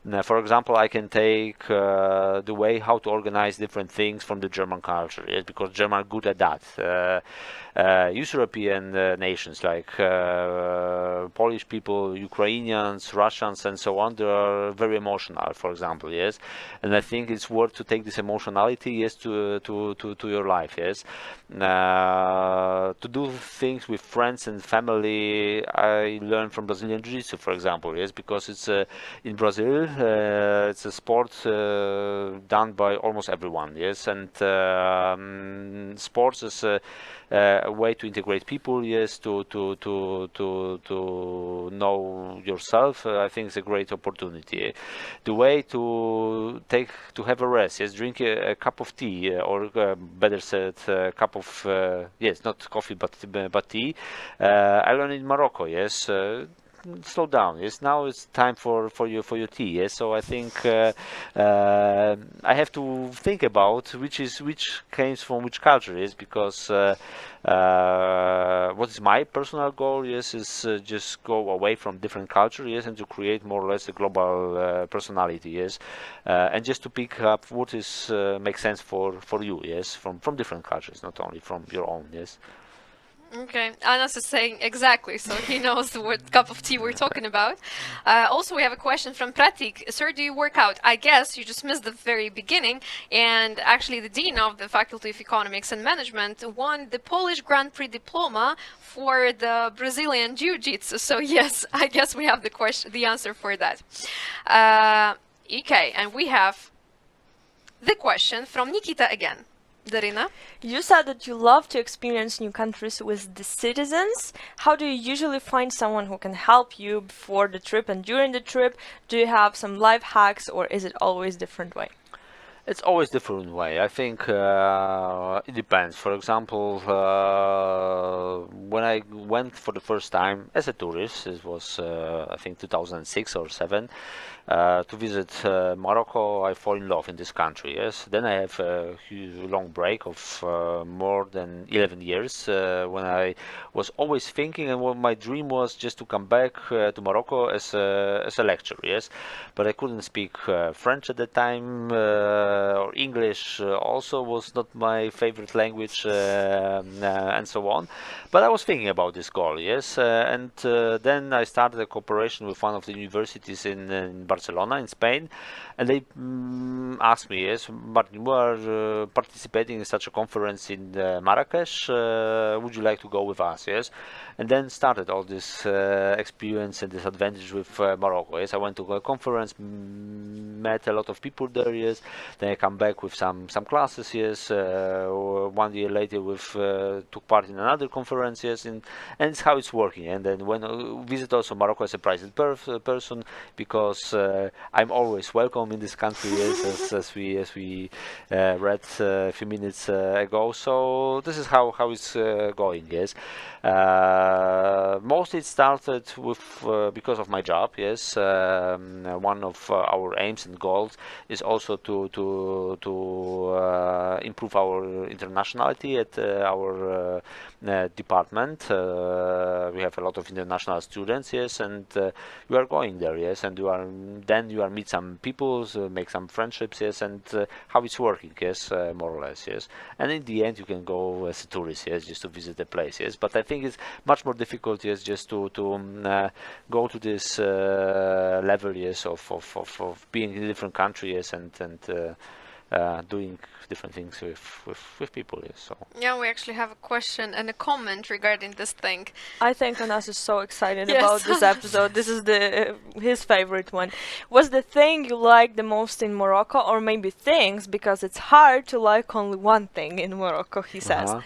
[SPEAKER 3] Now, for example, I can take the way how to organize different things from the German culture, yes, because German are good at that. East European nations like Polish people, Ukrainians, Russians, and so on, they are very emotional, for example, yes. And I think it's worth to take this emotionality, yes, to your life, yes. To do things with friends and family, I learned from Brazilian Jiu-Jitsu, for example, yes, because it's in Brazil, it's a sport done by almost everyone, yes, and sports is a way to integrate people, yes, to know yourself. I think it's a great opportunity. The way to have a rest, yes, drink a cup of tea, or better said, a cup of yes, not coffee, but tea. I learned in Morocco, yes. slow down. Yes, now it's time for your tea. Yes, so I think I have to think about which comes from which culture. Yes, because what is my personal goal? Yes, is just go away from different culture. Yes, and to create more or less a global personality. Yes, and just to pick up what is makes sense for you. Yes, from different cultures, not only from your own. Yes.
[SPEAKER 1] Okay, Anas is saying exactly, so he knows what cup of tea we're talking about. Also, we have a question from Pratik. Sir, do you work out? I guess you just missed the very beginning. And actually, the dean of the Faculty of Economics and Management won the Polish Grand Prix diploma for the Brazilian Jiu-Jitsu. So yes, I guess we have the answer for that. Okay, and we have the question from Nikita again. Darina?
[SPEAKER 2] You said that you love to experience new countries with the citizens. How do you usually find someone who can help you before the trip and during the trip? Do you have some life hacks, or is it always different way?
[SPEAKER 3] It's always different way. I think it depends. For example, when I went for the first time as a tourist, it was I think 2006 or 7, to visit Morocco. I fall in love in this country. Yes. Then I have a long break of more than 11 years when I was always thinking, and what my dream was just to come back to Morocco as a lecturer. Yes, but I couldn't speak French at the time. Or English also was not my favorite language, and so on. But I was thinking about this goal, yes. And then I started a cooperation with one of the universities in Barcelona, in Spain, and they asked me, yes, Martin, you are participating in such a conference in Marrakesh. Would you like to go with us? Yes. And then started all this experience and this advantage with Morocco. Yes, I went to a conference, met a lot of people there. Yes, then I come back with some classes. Yes, 1 year later, with took part in another conference. Yes, and it's how it's working. And then when I visit also Morocco as a private person, because I'm always welcome in this country. Yes, as we read a few minutes ago. So this is how it's going. Yes. Mostly it started with because of my job. Yes, one of our aims and goals is also to improve our internationality at our department. We have a lot of international students. Yes, and you are going there. Yes, and you are meet some people, make some friendships. Yes, and how it's working. Yes, more or less. Yes, and in the end you can go as a tourist. Yes, just to visit the place. Yes, but I think it's much more difficult. Yes, just to go to this level. Yes, of being in a different country. Yes, and doing different things with people. Yes, so
[SPEAKER 1] Yeah, we actually have a question and a comment regarding this thing.
[SPEAKER 2] I think Anas is so excited
[SPEAKER 1] Yes.
[SPEAKER 2] about this episode. This is his favorite one. What's the thing you like the most in Morocco, or maybe things, because it's hard to like only one thing in Morocco, he says.
[SPEAKER 3] Uh-huh.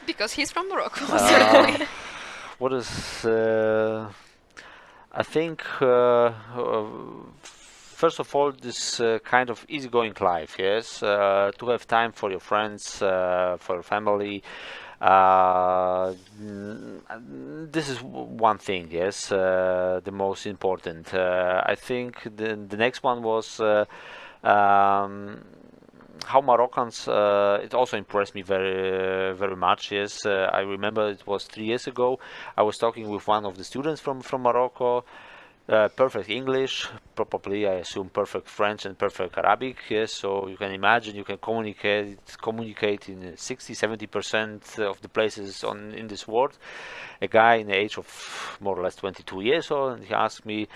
[SPEAKER 1] Because he's from Morocco,
[SPEAKER 3] Uh,
[SPEAKER 1] certainly.
[SPEAKER 3] what is I think first of all, this kind of easygoing life. Yes, to have time for your friends, for your family. This is one thing. Yes, the most important. I think the next one was. How Moroccans, it also impressed me very much. Yes, I remember it was 3 years ago. I was talking with one of the students from Morocco. Perfect English, probably I assume perfect French and perfect Arabic. Yes, so you can imagine you can communicate in 60-70% of the places in this world. A guy in the age of more or less 22 years old, and he asked me,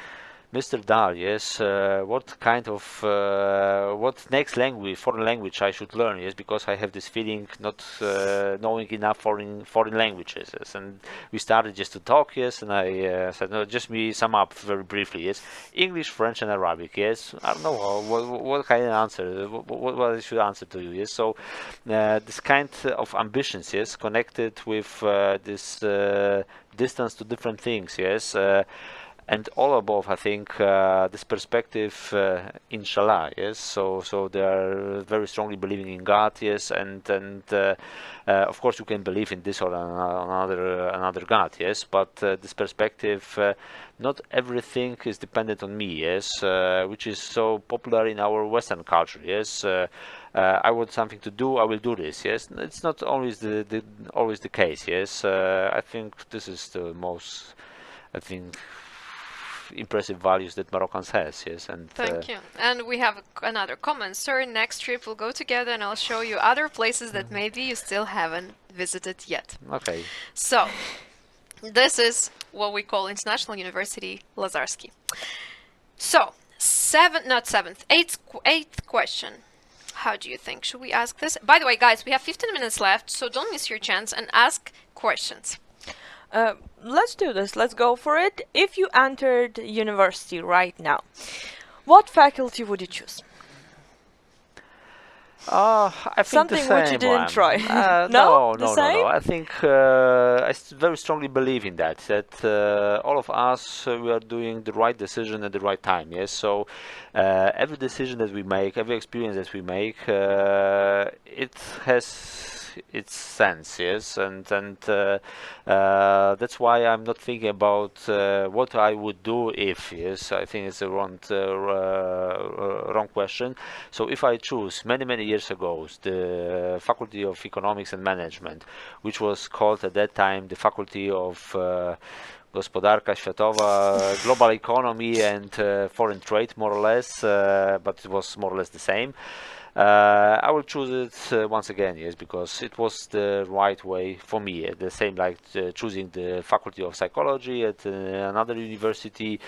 [SPEAKER 3] Mr. Dahl, yes, what kind of what next foreign language I should learn? Yes, because I have this feeling not knowing enough foreign languages. Yes, and we started just to talk. Yes, and I said, no, just me sum up very briefly. Yes, English, French, and Arabic. Yes, I don't know what kind of answer, what I should answer to you. Yes, so this kind of ambitions, yes, connected with this distance to different things. Yes. and all above, I think this perspective, inshallah, yes. So they are very strongly believing in God, yes, and of course you can believe in this or another God, yes. But this perspective, not everything is dependent on me, yes, which is so popular in our Western culture, yes. I want something to do, I will do this, yes. It's not always the case, yes. I think this is the most, I think, impressive values that Moroccans has, yes. And
[SPEAKER 1] Thank you. And we have another comment. Sir, next trip we'll go together and I'll show you other places that maybe you still haven't visited yet.
[SPEAKER 3] okay.
[SPEAKER 1] So, this is what we call International University Lazarski. So, eighth question. How do you think? Should we ask this? By the way, guys, we have 15 minutes left, so don't miss your chance and ask questions.
[SPEAKER 2] Let's do this. Let's go for it. If you entered university right now, what faculty would you choose?
[SPEAKER 3] I think
[SPEAKER 2] Something
[SPEAKER 3] the
[SPEAKER 2] which you
[SPEAKER 3] same
[SPEAKER 2] didn't
[SPEAKER 3] one.
[SPEAKER 2] try.
[SPEAKER 3] No,
[SPEAKER 2] The
[SPEAKER 3] no, no,
[SPEAKER 2] same?
[SPEAKER 3] no. I think very strongly believe in that. All of us we are doing the right decision at the right time. Yes. So every decision that we make, every experience that we make, it has its sense. Yes, and that's why I'm not thinking about what I would do if. Yes, I think it's a wrong question. So if I choose many years ago the Faculty of Economics and Management, which was called at that time the Faculty of Gospodarka Światowa, Global Economy and Foreign Trade, more or less, but it was more or less the same. I will choose it once again, yes, because it was the right way for me. The same like choosing the Faculty of Psychology at another university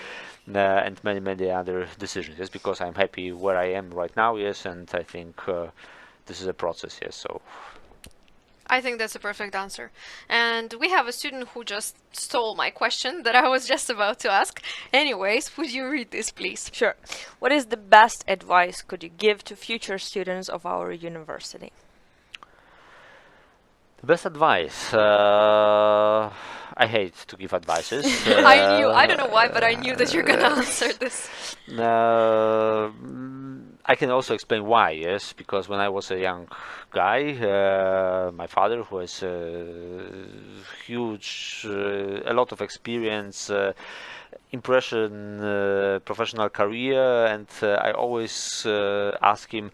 [SPEAKER 3] and many other decisions. Yes, because I'm happy where I am right now. Yes, and I think this is a process. Yes, so.
[SPEAKER 1] I think that's a perfect answer. And we have a student who just stole my question that I was just about to ask. Anyways, would you read this, please?
[SPEAKER 2] Sure. What is the best advice could you give to future students of our university?
[SPEAKER 3] The best advice. I hate to give advices.
[SPEAKER 1] I knew, I don't know why, but I knew that you're gonna answer this.
[SPEAKER 3] I can also explain why, yes, because when I was a young guy, my father, who has a lot of experience, professional career, and I always ask him,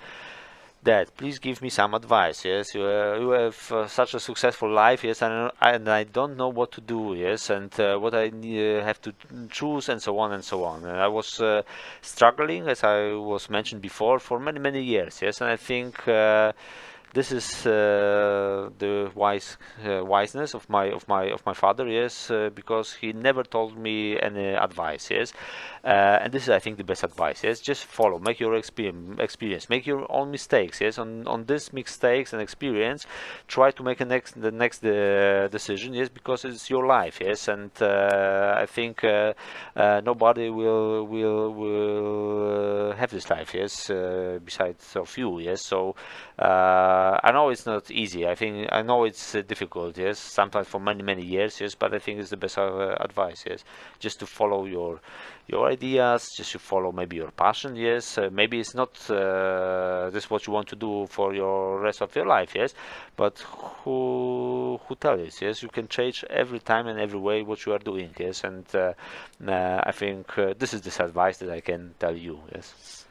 [SPEAKER 3] Dad, please give me some advice. Yes, you have such a successful life. Yes, and I don't know what to do. Yes, and what I have to choose, and so on and so on. And I was struggling, as I was mentioned before, for many years. Yes, and I think this is the wiseness of my father. Yes, because he never told me any advice. Yes, and this is, I think, the best advice. Yes, just follow, make your experience, make your own mistakes. Yes, on these mistakes and experience, try to make the next decision. Yes, because it's your life. Yes, and I think nobody will have this life. Yes, besides of you. Yes, so. I know it's not easy. I know it's difficult. Yes, sometimes for many years. Yes, but I think it's the best advice. Yes, just to follow your ideas, just to follow maybe your passion. Yes, maybe it's not this what you want to do for your rest of your life. Yes, but who tells you? Yes, you can change every time and every way what you are doing. Yes, and I think this is the advice that I can tell you. Yes.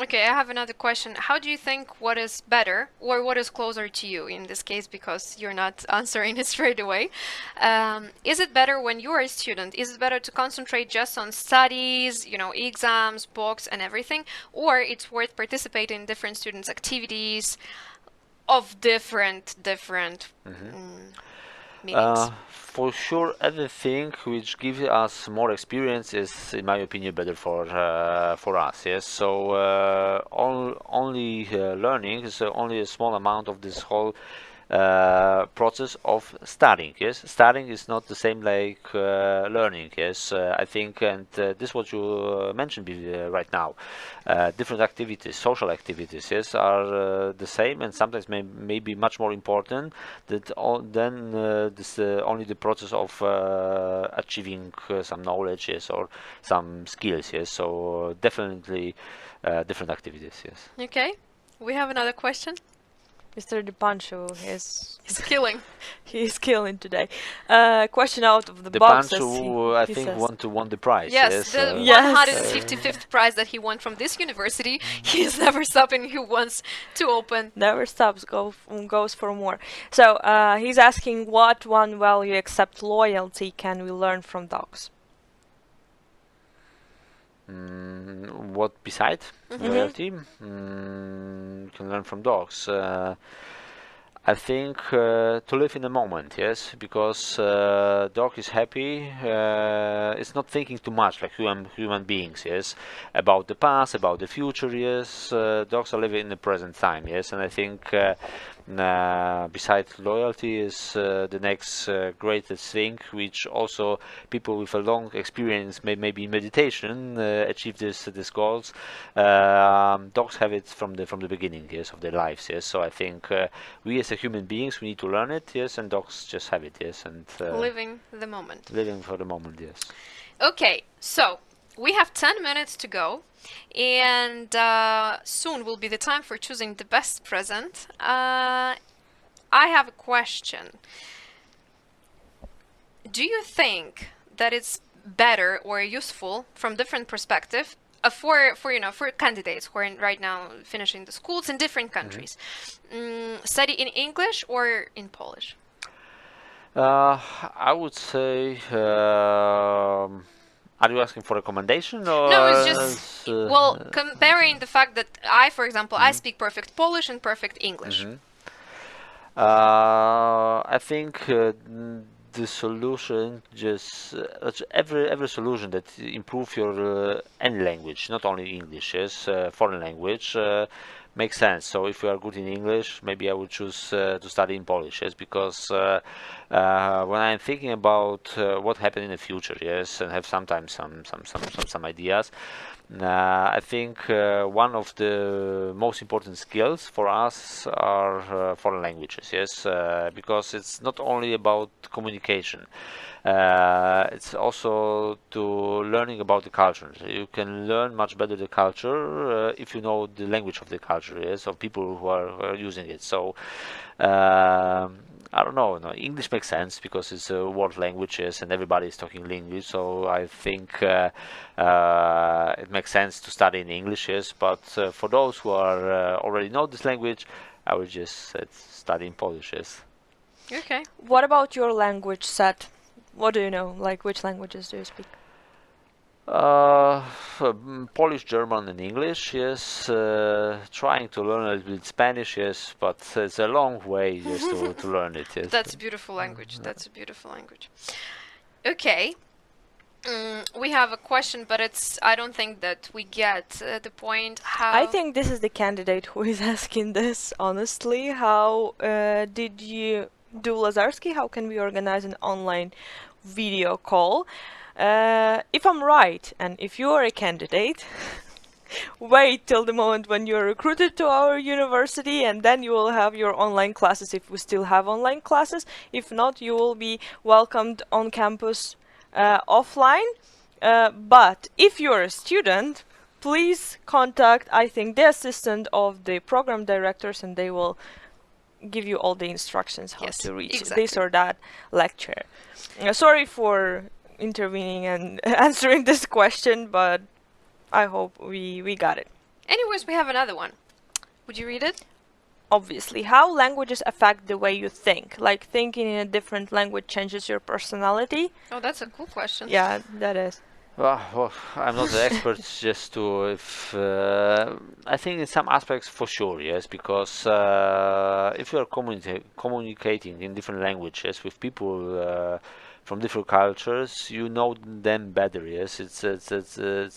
[SPEAKER 1] Okay, I have another question. How do you think what is better or what is closer to you in this case, because you're not answering it straight away? Is it better when you are a student? Is it better to concentrate just on studies, exams, books and everything? Or it's worth participating in different students' activities of different meanings?
[SPEAKER 3] For sure, everything which gives us more experience is, in my opinion, better for us. Yes, so only learning is only a small amount of this whole process of studying. Yes, studying is not the same like learning. Yes, I think, and this is what you mentioned right now. Different activities, social activities, yes, are the same, and sometimes may be much more important than this only the process of achieving some knowledge, yes, or some skills. Yes, so definitely different activities. Yes.
[SPEAKER 1] Okay, we have another question.
[SPEAKER 2] Mr. Dipanshu is
[SPEAKER 1] He's killing.
[SPEAKER 2] he's killing today. Question out of the
[SPEAKER 3] The
[SPEAKER 2] box,
[SPEAKER 3] bunch
[SPEAKER 2] as
[SPEAKER 3] who I
[SPEAKER 2] he
[SPEAKER 3] think
[SPEAKER 2] says.
[SPEAKER 3] won the prize.
[SPEAKER 1] Yes, the
[SPEAKER 2] Yes.
[SPEAKER 1] 155th prize that he won from this university. He is never stopping. He wants to open.
[SPEAKER 2] Never stops, goes for more. So he's asking, what one value except loyalty can we learn from dogs?
[SPEAKER 3] What beside
[SPEAKER 1] Mm-hmm.
[SPEAKER 3] loyalty can learn from dogs? I think to live in the moment, yes, because dog is happy. It's not thinking too much like human beings, yes, about the past, about the future, yes. Dogs are living in the present time, yes, and I think besides loyalty is the next greatest thing, which also people with a long experience, maybe meditation, achieve this goals. Dogs have it from the beginning, yes, of their lives, yes. So I think we as a human beings, we need to learn it, yes, and dogs just have it, yes, and
[SPEAKER 1] Living the moment.
[SPEAKER 3] living for the moment, yes.
[SPEAKER 1] Okay, so we have 10 minutes to go, and soon will be the time for choosing the best present. I have a question. Do you think that it's better or useful from different perspective for candidates who are right now finishing the schools in different countries, study in English or in Polish?
[SPEAKER 3] I would say. Are you asking for recommendation or?
[SPEAKER 1] No, it's just comparing the fact that for example, I speak perfect Polish and perfect English.
[SPEAKER 3] I think the solution just every solution that improve your any language, not only English, yes, foreign language. Makes sense. So if you are good in English, maybe I would choose to study in Polish, yes, because when I'm thinking about what happened in the future, yes, and have sometimes some ideas, I think one of the most important skills for us are foreign languages, yes, because it's not only about communication. It's also to learning about the culture. You can learn much better the culture if you know the language of the culture, yes, of people who are using it. So I don't know. No, English makes sense because it's a world language, yes, and everybody is talking English. So I think it makes sense to study in English, yes. But for those who are already know this language, I would just study in Polish, yes.
[SPEAKER 1] Okay.
[SPEAKER 2] What about your language set? What do you know? Like, which languages do you speak?
[SPEAKER 3] Polish, German, and English, yes. Trying to learn a little bit Spanish, yes, but it's a long way just to learn it, yes.
[SPEAKER 1] That's a beautiful language. That's a beautiful language. Okay. We have a question, but I don't think that we get the point. How?
[SPEAKER 2] I think this is the candidate who is asking this, honestly. How did you do Lazarski? How can we organize an online video call? If I'm right, and if you're a candidate, wait till the moment when you're recruited to our university, and then you will have your online classes if we still have online classes. If not, you will be welcomed on campus offline. But if you're a student, please contact, I think, the assistant of the program directors, and they will give you all the instructions how
[SPEAKER 1] Yes,
[SPEAKER 2] to reach
[SPEAKER 1] exactly.
[SPEAKER 2] this or that lecture. Sorry for intervening and answering this question, but I hope we got it.
[SPEAKER 1] Anyways, we have another one. Would you read it?
[SPEAKER 2] Obviously, how languages affect the way you think? Like, thinking in a different language changes your personality?
[SPEAKER 1] Oh, that's a cool question.
[SPEAKER 2] Yeah, that is.
[SPEAKER 3] Well, I'm not the expert just to if I think in some aspects for sure, yes, because if you are communicating in different languages with people from different cultures, you know them better. Yes, it's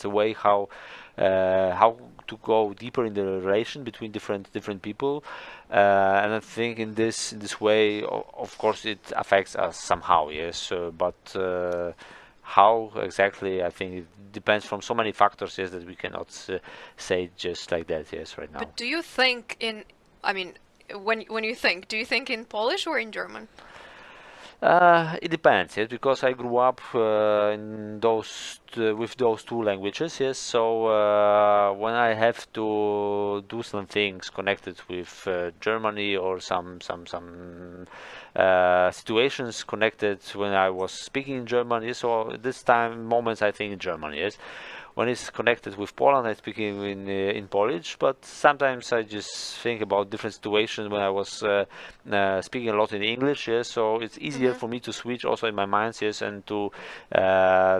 [SPEAKER 3] a way how to go deeper in the relation between different people, and I think in this way, of course, it affects us somehow. Yes, but how exactly? I think it depends from so many factors. Yes, that we cannot say just like that. Yes, right now.
[SPEAKER 1] But do you think in, I mean, when you think, do you think in Polish or in German?
[SPEAKER 3] It depends, yes, because I grew up in with those two languages, yes. So when I have to do some things connected with Germany or some situations connected when I was speaking in German, yes. So this time moments I think in German, yes. When it's connected with Poland, I speak in Polish, but sometimes I just think about different situations when I was speaking a lot in English. Yes, so it's easier for me to switch also in my mind. Yes, and to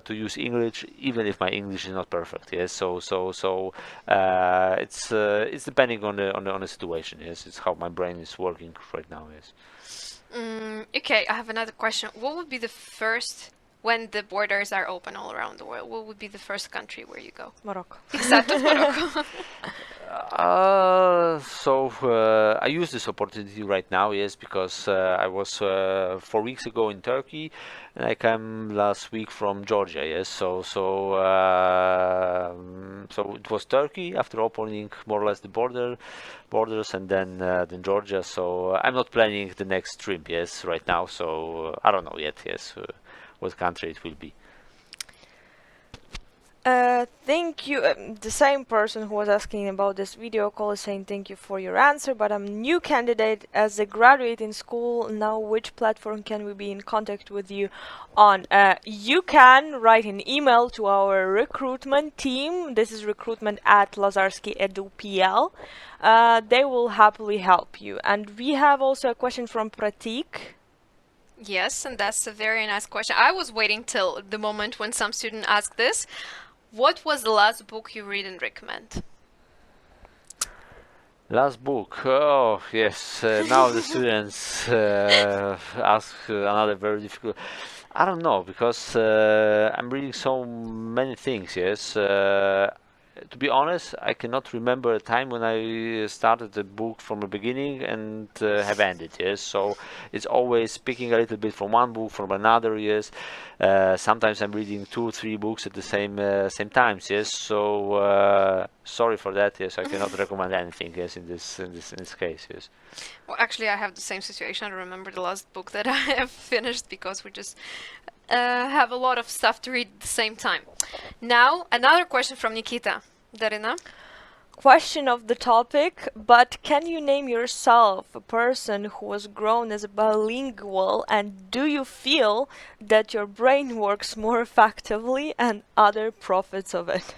[SPEAKER 3] use English even if my English is not perfect. Yes, so it's depending on the situation. Yes, it's how my brain is working right now. Yes.
[SPEAKER 1] Okay, I have another question. What would be the first, when the borders are open all around the world, what would be the first country where you go?
[SPEAKER 2] Morocco.
[SPEAKER 1] Except of Morocco.
[SPEAKER 3] I use this opportunity right now, yes, because I was 4 weeks ago in Turkey, and I came last week from Georgia, yes. So it was Turkey after opening more or less the borders, and then Georgia. So I'm not planning the next trip, yes, right now. So I don't know yet, yes, what country it will be.
[SPEAKER 2] Thank you. The same person who was asking about this video call is saying thank you for your answer, but I'm a new candidate as a graduate in school. Now, which platform can we be in contact with you on? You can write an email to our recruitment team. This is recruitment at Lazarski Edu.pl. They will happily help you. And we have also a question from Pratik.
[SPEAKER 1] Yes, and that's a very nice question. I was waiting till the moment when some student asked this. What was the last book you read and recommend?
[SPEAKER 3] Last book. Oh, yes. Now the students ask another very difficult. I don't know because I'm reading so many things. Yes. To be honest, I cannot remember a time when I started the book from the beginning and have ended. Yes. So it's always picking a little bit from one book from another. Yes. Sometimes I'm reading 2 or 3 books at the same times. Yes. So sorry for that. Yes, I cannot recommend anything. Yes, in this case. Yes.
[SPEAKER 1] Well, actually, I have the same situation. I remember the last book that I have finished because we just have a lot of stuff to read at the same time. Now, another question from Nikita. Darina?
[SPEAKER 2] Question of the topic, but can you name yourself a person who was grown as a bilingual, and do you feel that your brain works more effectively and other profits of it?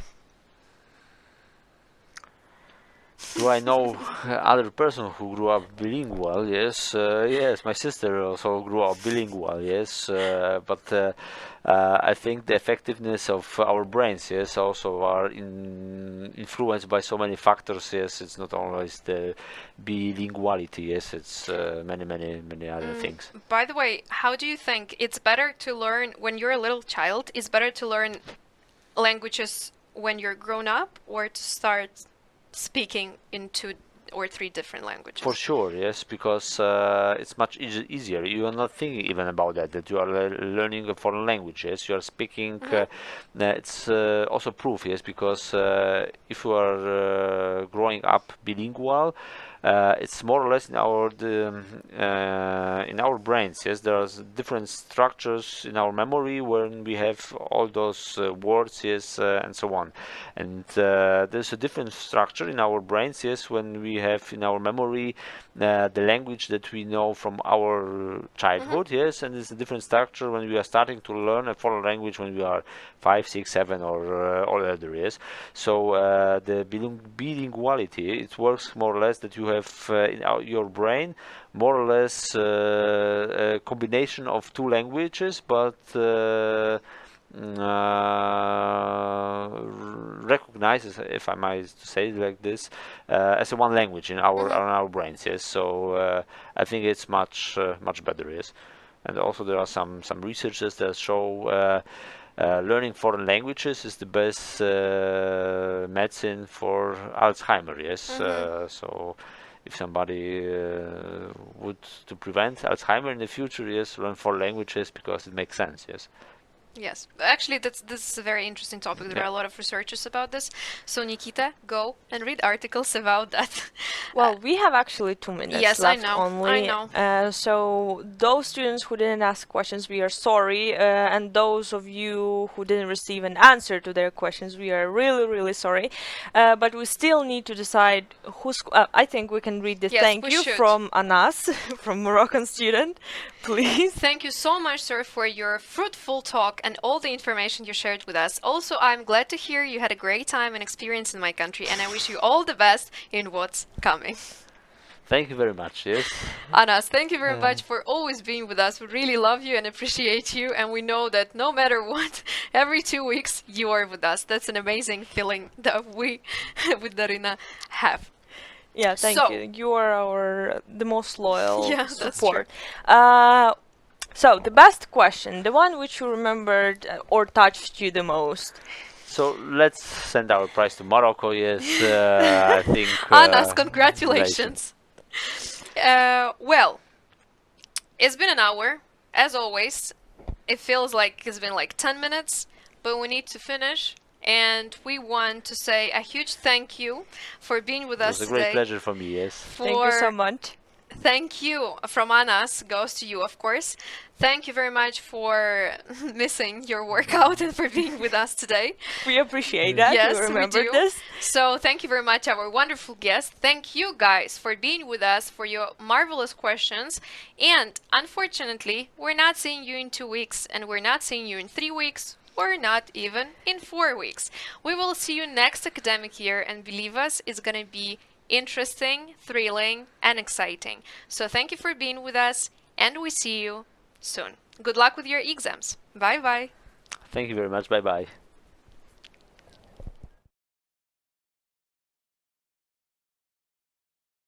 [SPEAKER 3] Do I know other person who grew up bilingual? Yes, yes. My sister also grew up bilingual. Yes, but I think the effectiveness of our brains, yes, also are influenced by so many factors. Yes, it's not always the bilinguality. Yes, it's many other things.
[SPEAKER 1] By the way, how do you think it's better to learn when you're a little child? Is better to learn languages when you're grown up, or to start speaking in 2 or 3 different languages?
[SPEAKER 3] For sure, yes, because it's much easier. You are not thinking even about that you are learning a foreign language. Yes, you are speaking. It's also proof, yes, because if you are growing up bilingual, it's more or less in our brains. Yes, there are different structures in our memory when we have all those words, yes, and so on. And there's a different structure in our brains, yes, when we have in our memory the language that we know from our childhood, yes, and it's a different structure when we are starting to learn a foreign language when we are 5, 6, 7, or older, yes. So the bilinguality, it works more or less that you have in your brain more or less a combination of 2 languages, but recognizes, if I might say it like this, as a one language in our brains. Yes, so I think it's much better. Yes, And also there are some researchers that show learning foreign languages is the best medicine for Alzheimer. Yes, so if somebody would to prevent Alzheimer in the future, yes, learn foreign languages because it makes sense. Yes.
[SPEAKER 1] Yes, actually, this is a very interesting topic. There are a lot of researchers about this. So Nikita, go and read articles about that.
[SPEAKER 2] Well, we have actually 2 minutes
[SPEAKER 1] Yes, I
[SPEAKER 2] left
[SPEAKER 1] know,
[SPEAKER 2] only.
[SPEAKER 1] I know.
[SPEAKER 2] So those students who didn't ask questions, we are sorry. And those of you who didn't receive an answer to their questions, we are really, really sorry. But we still need to decide who's. I think we can read the
[SPEAKER 1] Yes,
[SPEAKER 2] thank
[SPEAKER 1] we
[SPEAKER 2] you
[SPEAKER 1] should.
[SPEAKER 2] from Anas, from Moroccan student. Please.
[SPEAKER 1] Thank you so much, sir, for your fruitful talk and all the information you shared with us. Also, I'm glad to hear you had a great time and experience in my country, and I wish you all the best in what's coming.
[SPEAKER 3] Thank you very much. Yes.
[SPEAKER 1] Anas, thank you very much for always being with us. We really love you and appreciate you, and we know that no matter what, every 2 weeks you are with us. That's an amazing feeling that we with Darina have.
[SPEAKER 2] Yeah, thank
[SPEAKER 1] So-
[SPEAKER 2] you. You are the most loyal
[SPEAKER 1] Yeah, that's
[SPEAKER 2] support. So the best question, the one which you remembered or touched you the most.
[SPEAKER 3] So let's send our prize to Morocco. Yes, I think.
[SPEAKER 1] Anas, congratulations. Well, it's been an hour, as always. It feels like it's been like 10 minutes, but we need to finish. And we want to say a huge thank you for being with
[SPEAKER 3] It
[SPEAKER 1] us
[SPEAKER 3] was a
[SPEAKER 1] today.
[SPEAKER 3] great pleasure for me. Yes.
[SPEAKER 2] Thank you so much.
[SPEAKER 1] Thank you from Anas goes to you, of course. Thank you very much for missing your workout and for being with us today.
[SPEAKER 2] We appreciate that.
[SPEAKER 1] Yes,
[SPEAKER 2] you
[SPEAKER 1] we
[SPEAKER 2] remember
[SPEAKER 1] do.
[SPEAKER 2] this.
[SPEAKER 1] So thank you very much, our wonderful guest. Thank you guys for being with us, for your marvelous questions. And unfortunately, we're not seeing you in 2 weeks, and we're not seeing you in 3 weeks, or not even in 4 weeks. We will see you next academic year, and believe us, it's going to be interesting, thrilling, and exciting. So thank you for being with us, and we see you soon. Good luck with your exams. Bye bye.
[SPEAKER 3] Thank you very much. Bye bye.